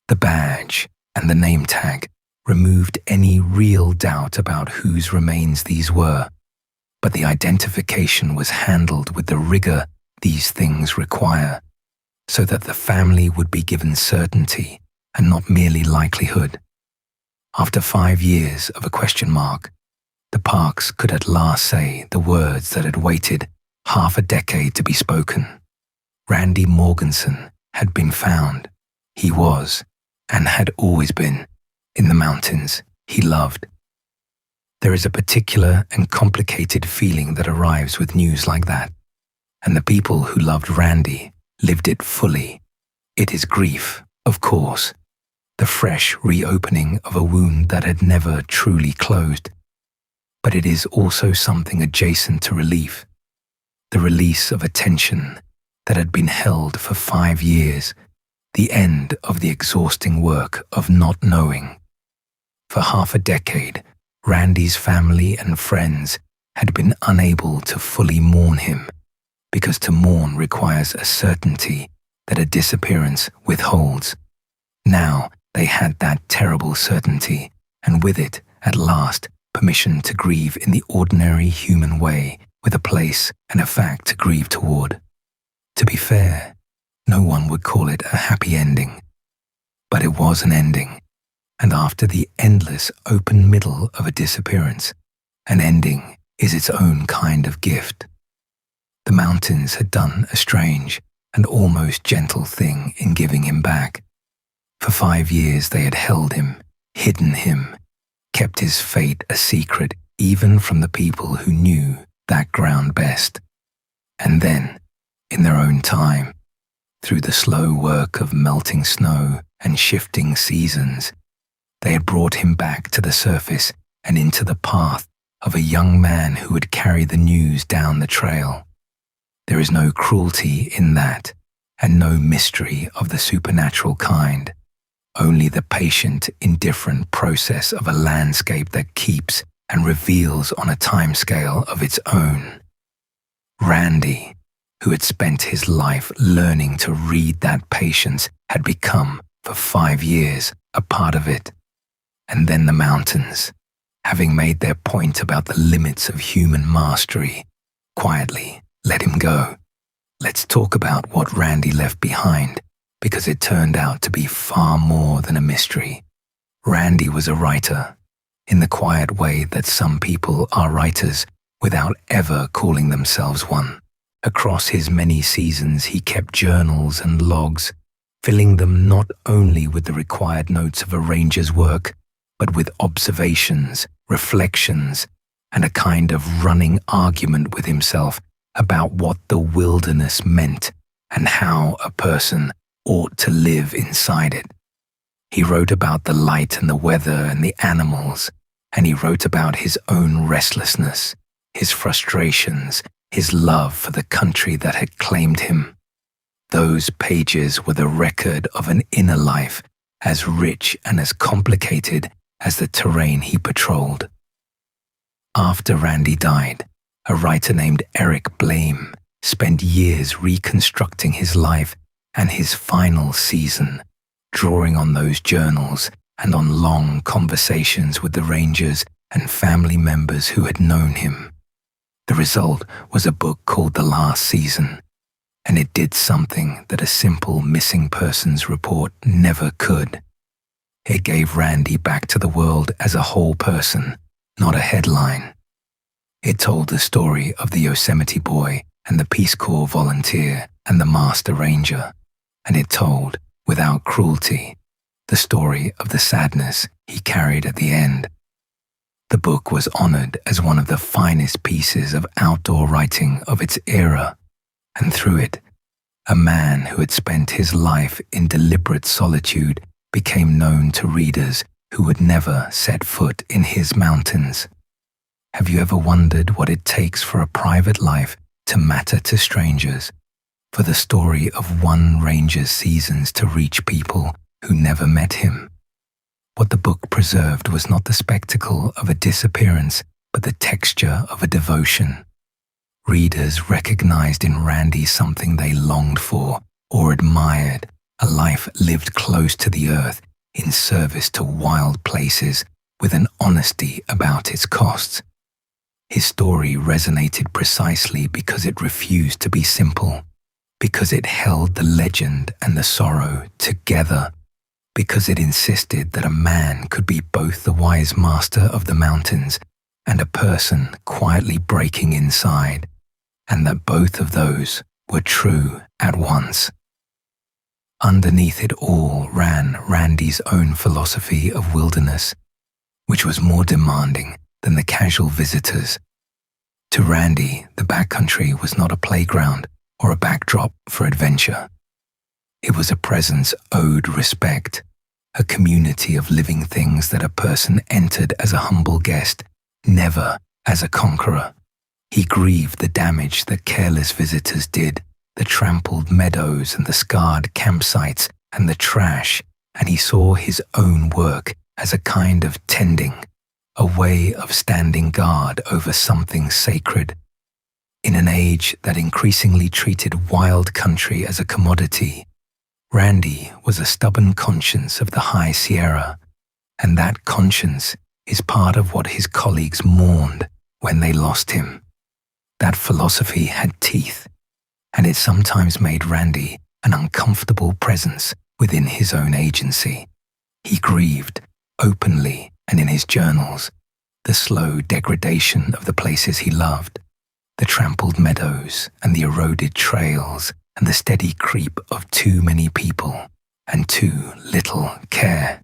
The badge and the name tag removed any real doubt about whose remains these were, but the identification was handled with the rigor these things require, so that the family would be given certainty and not merely likelihood. After 5 years of a question mark, the Parks could at last say the words that had waited half a decade to be spoken. Randy Morgenson had been found. He was, and had always been, in the mountains he loved. There is a particular and complicated feeling that arrives with news like that, and the people who loved Randy lived it fully. It is grief, of course, the fresh reopening of a wound that had never truly closed. But it is also something adjacent to relief, the release of a tension that had been held for 5 years, the end of the exhausting work of not knowing. For half a decade, Randy's family and friends had been unable to fully mourn him, because to mourn requires a certainty that a disappearance withholds. Now they had that terrible certainty, and with it, at last, permission to grieve in the ordinary human way, with a place and a fact to grieve toward. To be fair, No one would call it a happy ending, but it was an ending, and after the endless open middle of a disappearance, an ending is its own kind of gift. The mountains had done a strange and almost gentle thing in giving him back. For 5 years they had held him, hidden him, kept his fate a secret even from the people who knew that ground best. And then, in their own time, through the slow work of melting snow and shifting seasons, they had brought him back to the surface and into the path of a young man who would carry the news down the trail. There is no cruelty in that, and no mystery of the supernatural kind, only the patient, indifferent process of a landscape that keeps and reveals on a timescale of its own. Randy, who had spent his life learning to read that patience, had become, for 5 years, a part of it. And then the mountains, having made their point about the limits of human mastery, quietly let him go. Let's talk about what Randy left behind, because it turned out to be far more than a mystery. Randy was a writer, in the quiet way that some people are writers without ever calling themselves one. Across his many seasons, he kept journals and logs, filling them not only with the required notes of a ranger's work, but with observations, reflections, and a kind of running argument with himself about what the wilderness meant and how a person ought to live inside it. He wrote about the light and the weather and the animals, and he wrote about his own restlessness, his frustrations, his love for the country that had claimed him. Those pages were the record of an inner life as rich and as complicated as the terrain he patrolled. After Randy died, a writer named Eric Blame spent years reconstructing his life and his final season, drawing on those journals and on long conversations with the rangers and family members who had known him. The result was a book called The Last Season, and it did something that a simple missing persons report never could. It gave Randy back to the world as a whole person, not a headline. It told the story of the Yosemite boy and the Peace Corps volunteer and the Master Ranger, and it told, without cruelty, the story of the sadness he carried at the end. The book was honored as one of the finest pieces of outdoor writing of its era, and through it, a man who had spent his life in deliberate solitude became known to readers who would never set foot in his mountains. Have you ever wondered what it takes for a private life to matter to strangers, for the story of one ranger's seasons to reach people who never met him? What the book preserved was not the spectacle of a disappearance, but the texture of a devotion. Readers recognized in Randy something they longed for or admired, a life lived close to the earth in service to wild places with an honesty about its costs. His story resonated precisely because it refused to be simple, because it held the legend and the sorrow together, because it insisted that a man could be both the wise master of the mountains and a person quietly breaking inside, and that both of those were true at once. Underneath it all ran Randy's own philosophy of wilderness, which was more demanding than the casual visitors. To Randy, the backcountry was not a playground or a backdrop for adventure. It was a presence owed respect, a community of living things that a person entered as a humble guest, never as a conqueror. He grieved the damage that careless visitors did, the trampled meadows and the scarred campsites and the trash, and he saw his own work as a kind of tending, a way of standing guard over something sacred. In an age that increasingly treated wild country as a commodity, Randy was a stubborn conscience of the High Sierra, and that conscience is part of what his colleagues mourned when they lost him. That philosophy had teeth, and it sometimes made Randy an uncomfortable presence within his own agency. He grieved, openly and in his journals, the slow degradation of the places he loved, the trampled meadows and the eroded trails and the steady creep of too many people and too little care.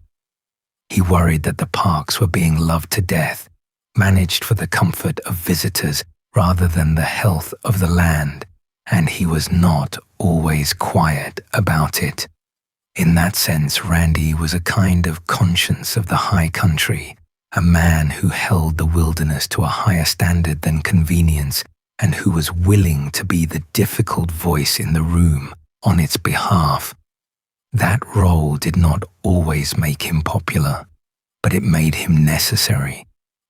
He worried that the parks were being loved to death, managed for the comfort of visitors rather than the health of the land, and he was not always quiet about it. In that sense, Randy was a kind of conscience of the high country, a man who held the wilderness to a higher standard than convenience and who was willing to be the difficult voice in the room on its behalf. That role did not always make him popular, but it made him necessary,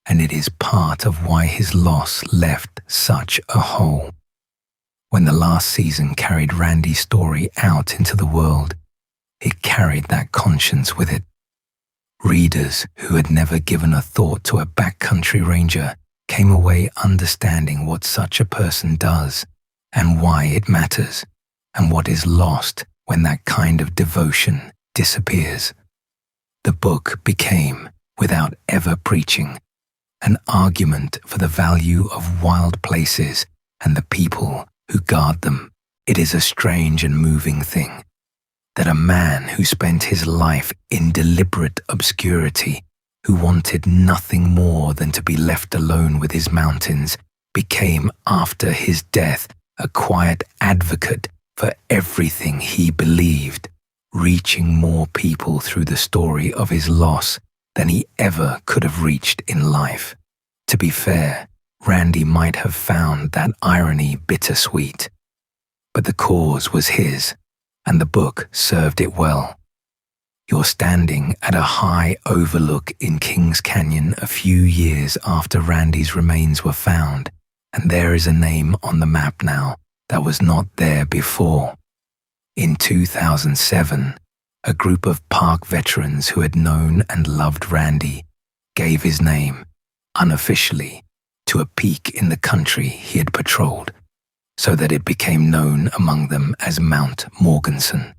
and it is part of why his loss left such a hole. When the last season carried Randy's story out into the world, it carried that conscience with it. Readers who had never given a thought to a backcountry ranger came away understanding what such a person does and why it matters, and what is lost when that kind of devotion disappears. The book became, without ever preaching, an argument for the value of wild places and the people who guard them. It is a strange and moving thing that a man who spent his life in deliberate obscurity, who wanted nothing more than to be left alone with his mountains, became, after his death, a quiet advocate for everything he believed, reaching more people through the story of his loss than he ever could have reached in life. To be fair, Randy might have found that irony bittersweet, but the cause was his, and the book served it well. You're standing at a high overlook in Kings Canyon a few years after Randy's remains were found, and there is a name on the map now that was not there before. In 2007, a group of park veterans who had known and loved Randy gave his name, unofficially, to a peak in the country he had patrolled, so that it became known among them as Mount Morgenson.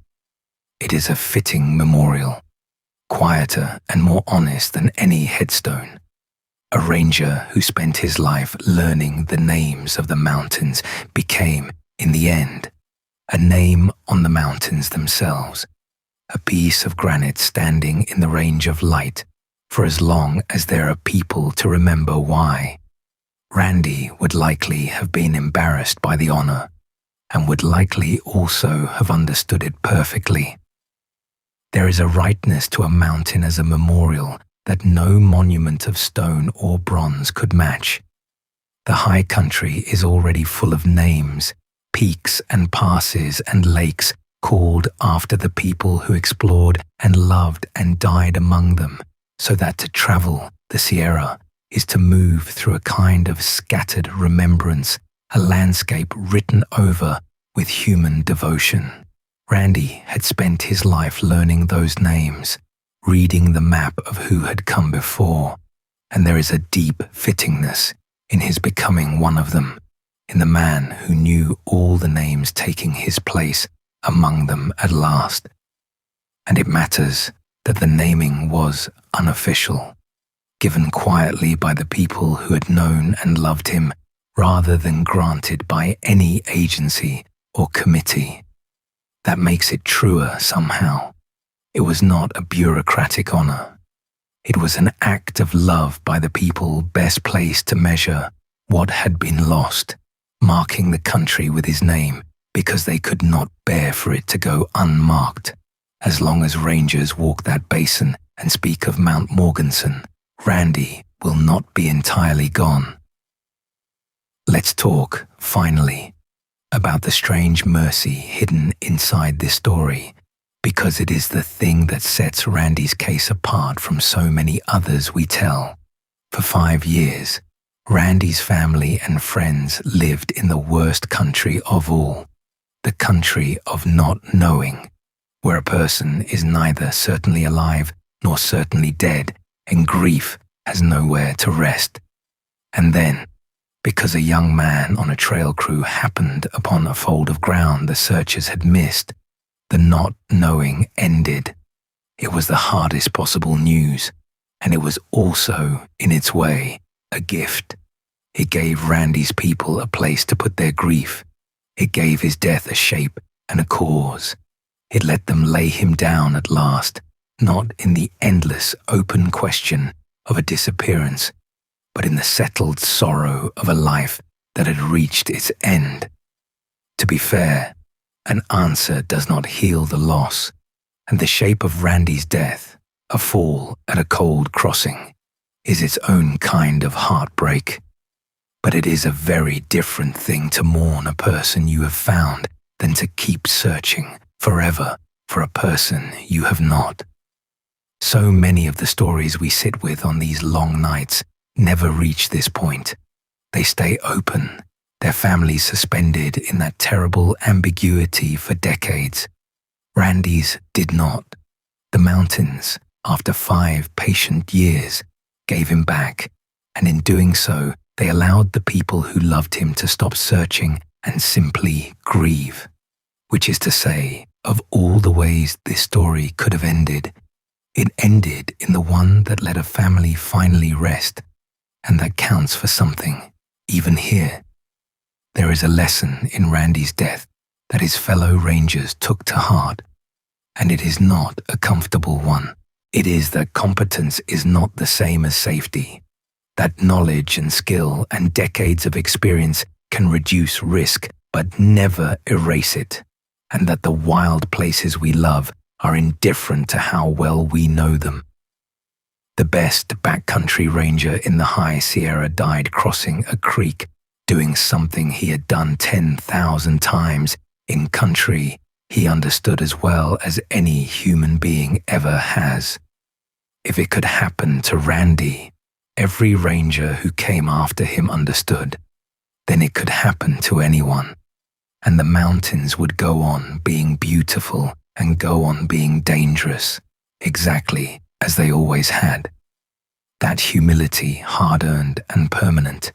It is a fitting memorial, quieter and more honest than any headstone. A ranger who spent his life learning the names of the mountains became, in the end, a name on the mountains themselves, a piece of granite standing in the range of light for as long as there are people to remember why. Randy would likely have been embarrassed by the honor, and would likely also have understood it perfectly. There is a rightness to a mountain as a memorial that no monument of stone or bronze could match. The high country is already full of names, peaks and passes and lakes called after the people who explored and loved and died among them, so that to travel the Sierra is to move through a kind of scattered remembrance, a landscape written over with human devotion. Randy had spent his life learning those names, reading the map of who had come before, and there is a deep fittingness in his becoming one of them, in the man who knew all the names taking his place among them at last. And it matters that the naming was unofficial, given quietly by the people who had known and loved him, rather than granted by any agency or committee. That makes it truer somehow. It was not a bureaucratic honor. It was an act of love by the people best placed to measure what had been lost, marking the country with his name because they could not bear for it to go unmarked. As long as rangers walk that basin and speak of Mount Morgenson, Randy will not be entirely gone. Let's talk, finally, about the strange mercy hidden inside this story, because it is the thing that sets Randy's case apart from so many others we tell. For 5 years, Randy's family and friends lived in the worst country of all, the country of not knowing, where a person is neither certainly alive nor certainly dead, and grief has nowhere to rest. And then, because a young man on a trail crew happened upon a fold of ground the searchers had missed, The not knowing ended. It was the hardest possible news, and it was also, in its way, a gift. It gave Randy's people a place to put their grief. It gave his death a shape and a cause. It let them lay him down at last, not in the endless open question of a disappearance, but in the settled sorrow of a life that had reached its end. To be fair, an answer does not heal the loss, and the shape of Randy's death, a fall at a cold crossing, is its own kind of heartbreak. But it is a very different thing to mourn a person you have found than to keep searching forever for a person you have not. So many of the stories we sit with on these long nights never reach this point. They stay open, their families suspended in that terrible ambiguity for decades. Randy's did not. The mountains, after 5 patient years, gave him back, and in doing so, they allowed the people who loved him to stop searching and simply grieve. Which is to say, of all the ways this story could have ended, it ended in the one that let a family finally rest, and that counts for something, even here. There is a lesson in Randy's death that his fellow rangers took to heart, and it is not a comfortable one. It is that competence is not the same as safety, that knowledge and skill and decades of experience can reduce risk but never erase it, and that the wild places we love are indifferent to how well we know them. The best backcountry ranger in the high Sierra died crossing a creek, doing something he had done 10,000 times in country he understood as well as any human being ever has. If it could happen to Randy, every ranger who came after him understood, then it could happen to anyone, and the mountains would go on being beautiful and go on being dangerous, exactly as they always had. That humility, hard-earned and permanent,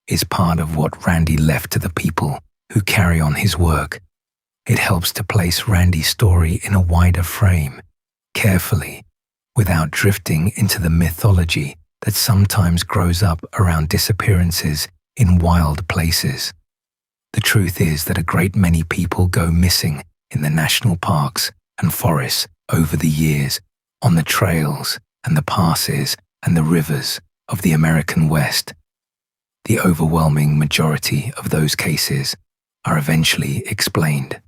is part of what Randy left to the people who carry on his work. It helps to place Randy's story in a wider frame, carefully, without drifting into the mythology that sometimes grows up around disappearances in wild places. The truth is that a great many people go missing in the national parks and forests over the years, on the trails and the passes and the rivers of the American West. The overwhelming majority of those cases are eventually explained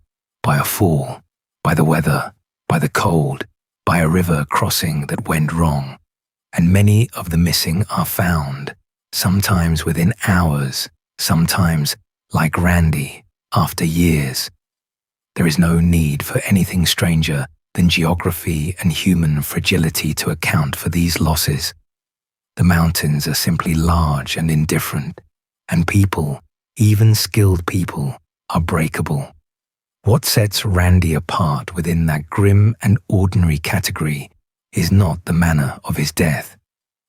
by a fall, by the weather, by the cold, by a river crossing that went wrong, and many of the missing are found, sometimes within hours, sometimes, like Randy, after years. There is no need for anything stranger than geography and human fragility to account for these losses. The mountains are simply large and indifferent, and people, even skilled people, are breakable. What sets Randy apart within that grim and ordinary category is not the manner of his death,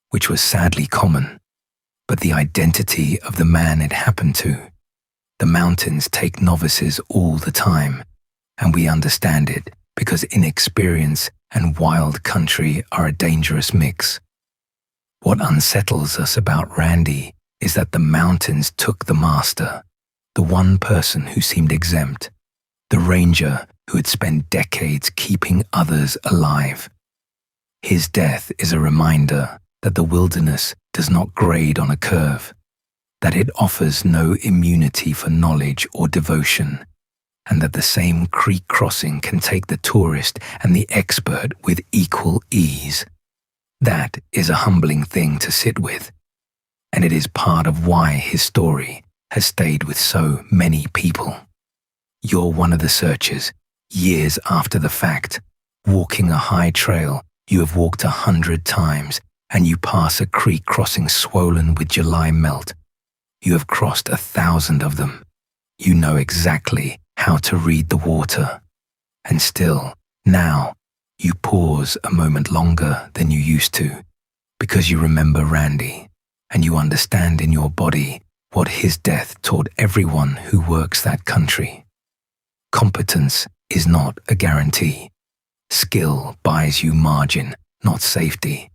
which was sadly common, but the identity of the man it happened to. The mountains take novices all the time, and we understand it because inexperience and wild country are a dangerous mix. What unsettles us about Randy is that the mountains took the master, the one person who seemed exempt, the ranger who had spent decades keeping others alive. His death is a reminder that the wilderness does not grade on a curve, that it offers no immunity for knowledge or devotion, and that the same creek crossing can take the tourist and the expert with equal ease. That is a humbling thing to sit with, and it is part of why his story has stayed with so many people. You're one of the searchers, years after the fact, walking a high trail you have walked 100 times, and you pass a creek crossing swollen with July melt. You have crossed 1,000 of them. You know exactly how to read the water. And still, now, you pause a moment longer than you used to, because you remember Randy, and you understand in your body what his death taught everyone who works that country. Competence is not a guarantee. Skill buys you margin, not safety.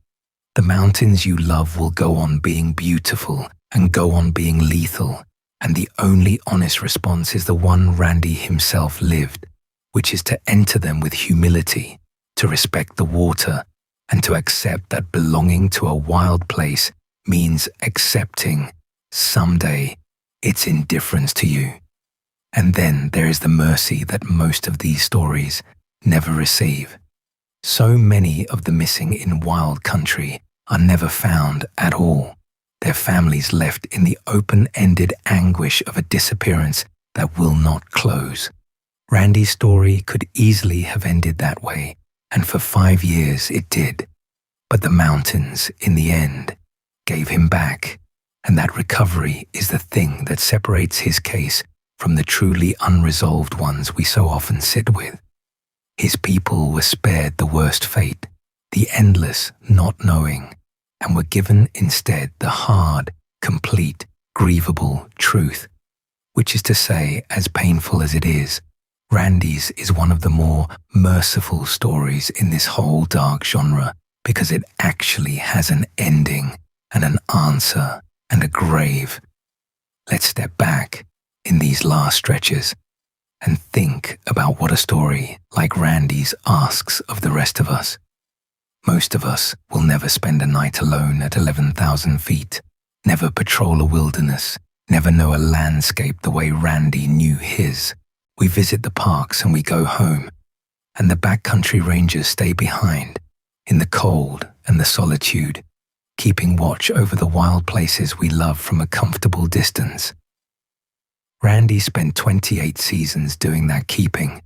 The mountains you love will go on being beautiful and go on being lethal, and the only honest response is the one Randy himself lived, which is to enter them with humility, to respect the water, and to accept that belonging to a wild place means accepting, someday, its indifference to you. And then there is the mercy that most of these stories never receive. So many of the missing in wild country are never found at all, their families left in the open-ended anguish of a disappearance that will not close. Randy's story could easily have ended that way, and for 5 years it did. But the mountains, in the end, gave him back, and that recovery is the thing that separates his case from the truly unresolved ones we so often sit with. His people were spared the worst fate, the endless not knowing, and were given instead the hard, complete, grievable truth, which is to say, as painful as it is, Randy's is one of the more merciful stories in this whole dark genre because it actually has an ending and an answer and a grave. Let's step back in these last stretches and think about what a story like Randy's asks of the rest of us. Most of us will never spend a night alone at 11,000 feet, never patrol a wilderness, never know a landscape the way Randy knew his. We visit the parks and we go home, and the backcountry rangers stay behind, in the cold and the solitude, keeping watch over the wild places we love from a comfortable distance. Randy spent 28 seasons doing that keeping,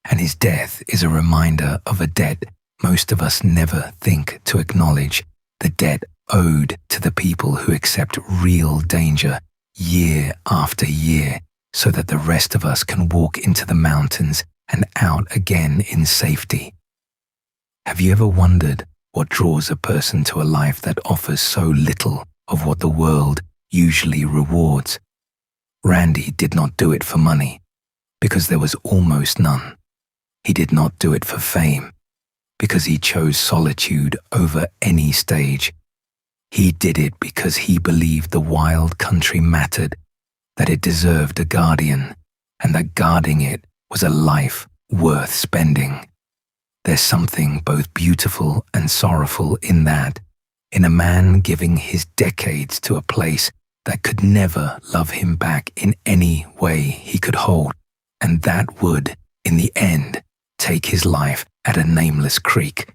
and his death is a reminder of a debt most of us never think to acknowledge, the debt owed to the people who accept real danger year after year so that the rest of us can walk into the mountains and out again in safety. Have you ever wondered what draws a person to a life that offers so little of what the world usually rewards? Randy did not do it for money, because there was almost none. He did not do it for fame, because he chose solitude over any stage. He did it because he believed the wild country mattered, that it deserved a guardian, and that guarding it was a life worth spending. There's something both beautiful and sorrowful in that, in a man giving his decades to a place that could never love him back in any way he could hold, and that would, in the end, take his life at a nameless creek.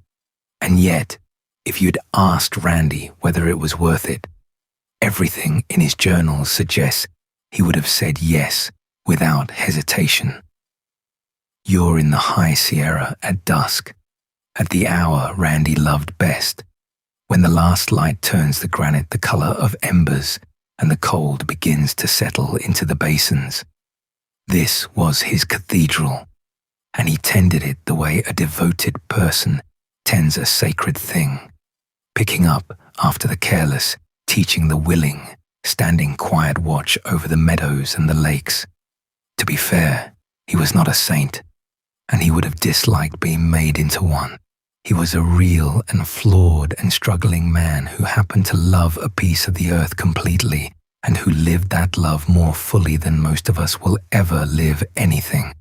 And yet, if you'd asked Randy whether it was worth it, everything in his journals suggests he would have said yes without hesitation. You're in the high Sierra at dusk, at the hour Randy loved best, when the last light turns the granite the color of embers and the cold begins to settle into the basins. This was his cathedral, and he tended it the way a devoted person tends a sacred thing, picking up after the careless, teaching the willing, standing quiet watch over the meadows and the lakes. To be fair, he was not a saint, and he would have disliked being made into one. He was a real and flawed and struggling man who happened to love a piece of the earth completely and who lived that love more fully than most of us will ever live anything.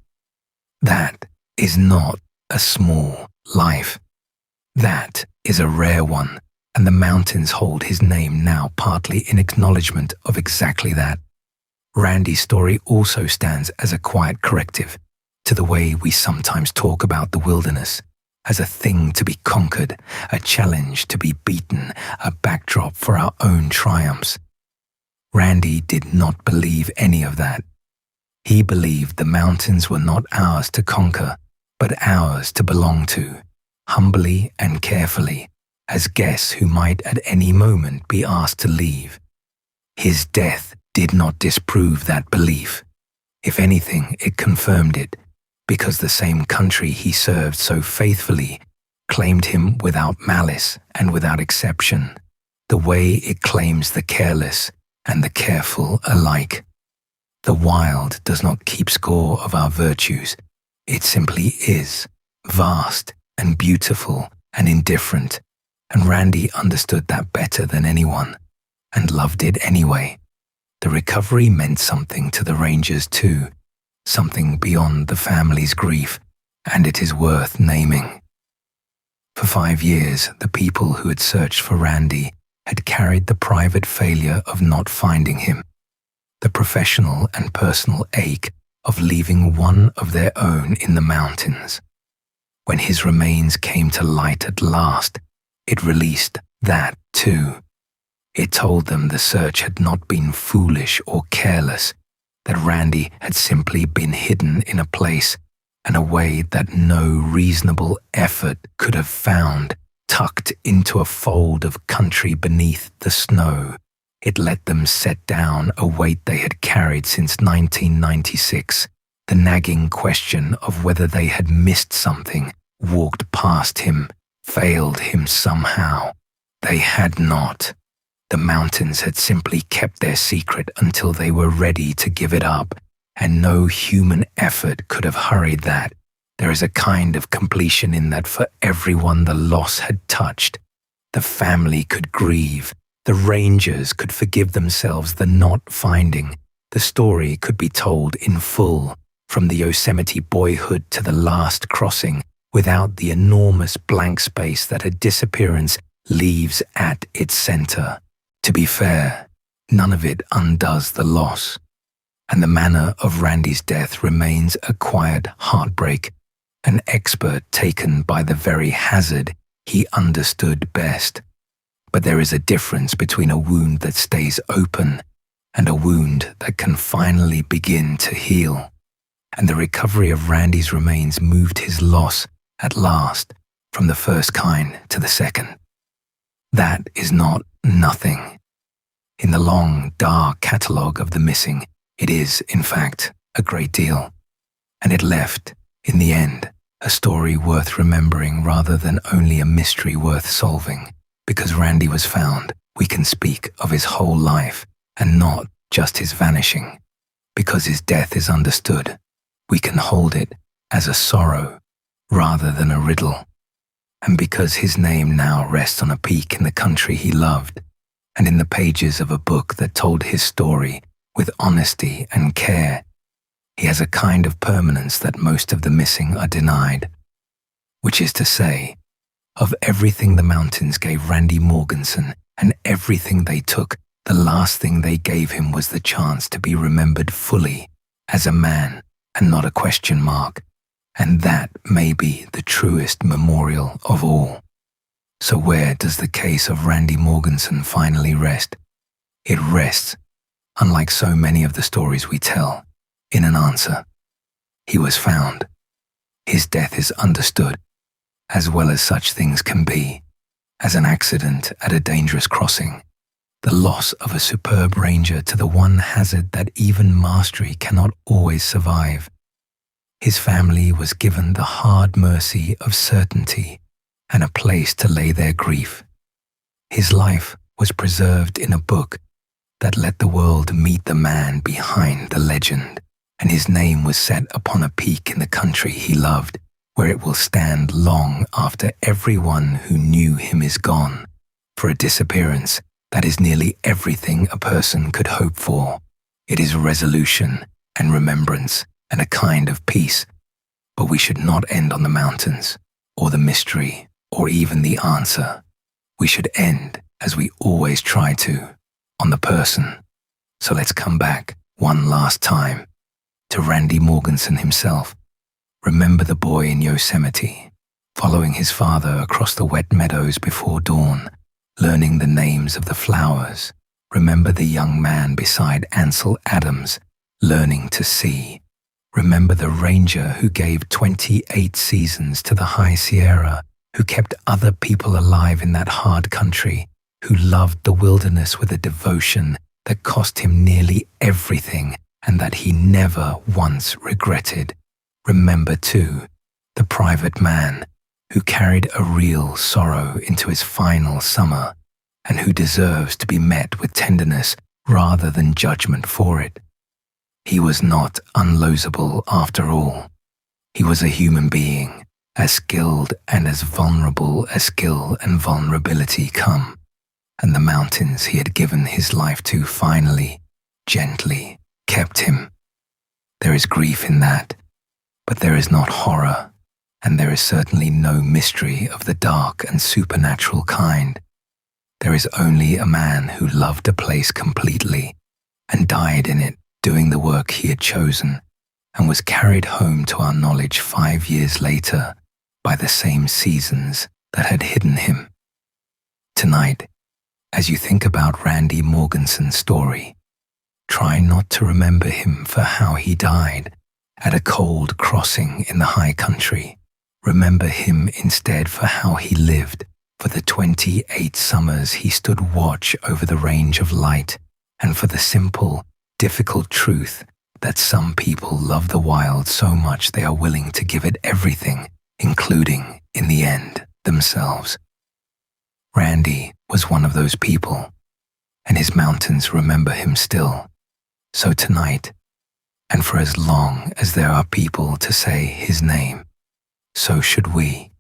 That is not a small life. That is a rare one, and the mountains hold his name now partly in acknowledgement of exactly that. Randy's story also stands as a quiet corrective to the way we sometimes talk about the wilderness, as a thing to be conquered, a challenge to be beaten, a backdrop for our own triumphs. Randy did not believe any of that. He believed the mountains were not ours to conquer, but ours to belong to, humbly and carefully, as guests who might at any moment be asked to leave. His death did not disprove that belief. If anything, it confirmed it, because the same country he served so faithfully claimed him without malice and without exception, the way it claims the careless and the careful alike. The wild does not keep score of our virtues, It simply is, vast and beautiful and indifferent, and Randy understood that better than anyone, and loved it anyway. The recovery meant something to the Rangers too, something beyond the family's grief, and it is worth naming. For 5 years, the people who had searched for Randy had carried the private failure of not finding him, the professional and personal ache of leaving one of their own in the mountains. When his remains came to light at last, it released that too. It told them the search had not been foolish or careless, that Randy had simply been hidden in a place and a way that no reasonable effort could have found, tucked into a fold of country beneath the snow. It let them set down a weight they had carried since 1996, the nagging question of whether they had missed something, walked past him, failed him somehow. They had not. The mountains had simply kept their secret until they were ready to give it up, and no human effort could have hurried that. There is a kind of completion in that for everyone the loss had touched. The family could grieve. The Rangers could forgive themselves the not finding. The story could be told in full, from the Yosemite boyhood to the last crossing, without the enormous blank space that a disappearance leaves at its center. To be fair, none of it undoes the loss, and the manner of Randy's death remains a quiet heartbreak, an expert taken by the very hazard he understood best. But there is a difference between a wound that stays open and a wound that can finally begin to heal, and the recovery of Randy's remains moved his loss at last from the first kind to the second. That is not nothing. In the long, dark catalogue of the missing, it is, in fact, a great deal. And it left, in the end, a story worth remembering rather than only a mystery worth solving. Because Randy was found, we can speak of his whole life and not just his vanishing. Because his death is understood, we can hold it as a sorrow rather than a riddle. And because his name now rests on a peak in the country he loved, and in the pages of a book that told his story with honesty and care, he has a kind of permanence that most of the missing are denied. Which is to say, of everything the mountains gave Randy Morgenson and everything they took, the last thing they gave him was the chance to be remembered fully as a man and not a question mark. And that may be the truest memorial of all. So where does the case of Randy Morgenson finally rest? It rests, unlike so many of the stories we tell, in an answer. He was found. His death is understood, as well as such things can be, as an accident at a dangerous crossing, the loss of a superb ranger to the one hazard that even mastery cannot always survive. His family was given the hard mercy of certainty and a place to lay their grief. His life was preserved in a book that let the world meet the man behind the legend, and his name was set upon a peak in the country he loved, where it will stand long after everyone who knew him is gone, for a disappearance that is nearly everything a person could hope for. It is resolution and remembrance and a kind of peace, but we should not end on the mountains, or the mystery, or even the answer. We should end, as we always try to, on the person. So let's come back one last time to Randy Morgenson himself. Remember the boy in Yosemite, following his father across the wet meadows before dawn, learning the names of the flowers. Remember the young man beside Ansel Adams, learning to see. Remember the ranger who gave 28 seasons to the High Sierra, who kept other people alive in that hard country, who loved the wilderness with a devotion that cost him nearly everything and that he never once regretted. Remember, too, the private man who carried a real sorrow into his final summer and who deserves to be met with tenderness rather than judgment for it. He was not unlosable after all. He was a human being, as skilled and as vulnerable as skill and vulnerability come, and the mountains he had given his life to finally, gently, kept him. There is grief in that, but there is not horror, and there is certainly no mystery of the dark and supernatural kind. There is only a man who loved a place completely and died in it, doing the work he had chosen, and was carried home to our knowledge 5 years later by the same seasons that had hidden him. Tonight, as you think about Randy Morgenson's story, try not to remember him for how he died at a cold crossing in the high country. Remember him instead for how he lived for the 28 summers he stood watch over the range of light, and for the simple, difficult truth that some people love the wild so much they are willing to give it everything, including, in the end, themselves. Randy was one of those people, and his mountains remember him still. So tonight, and for as long as there are people to say his name, so should we.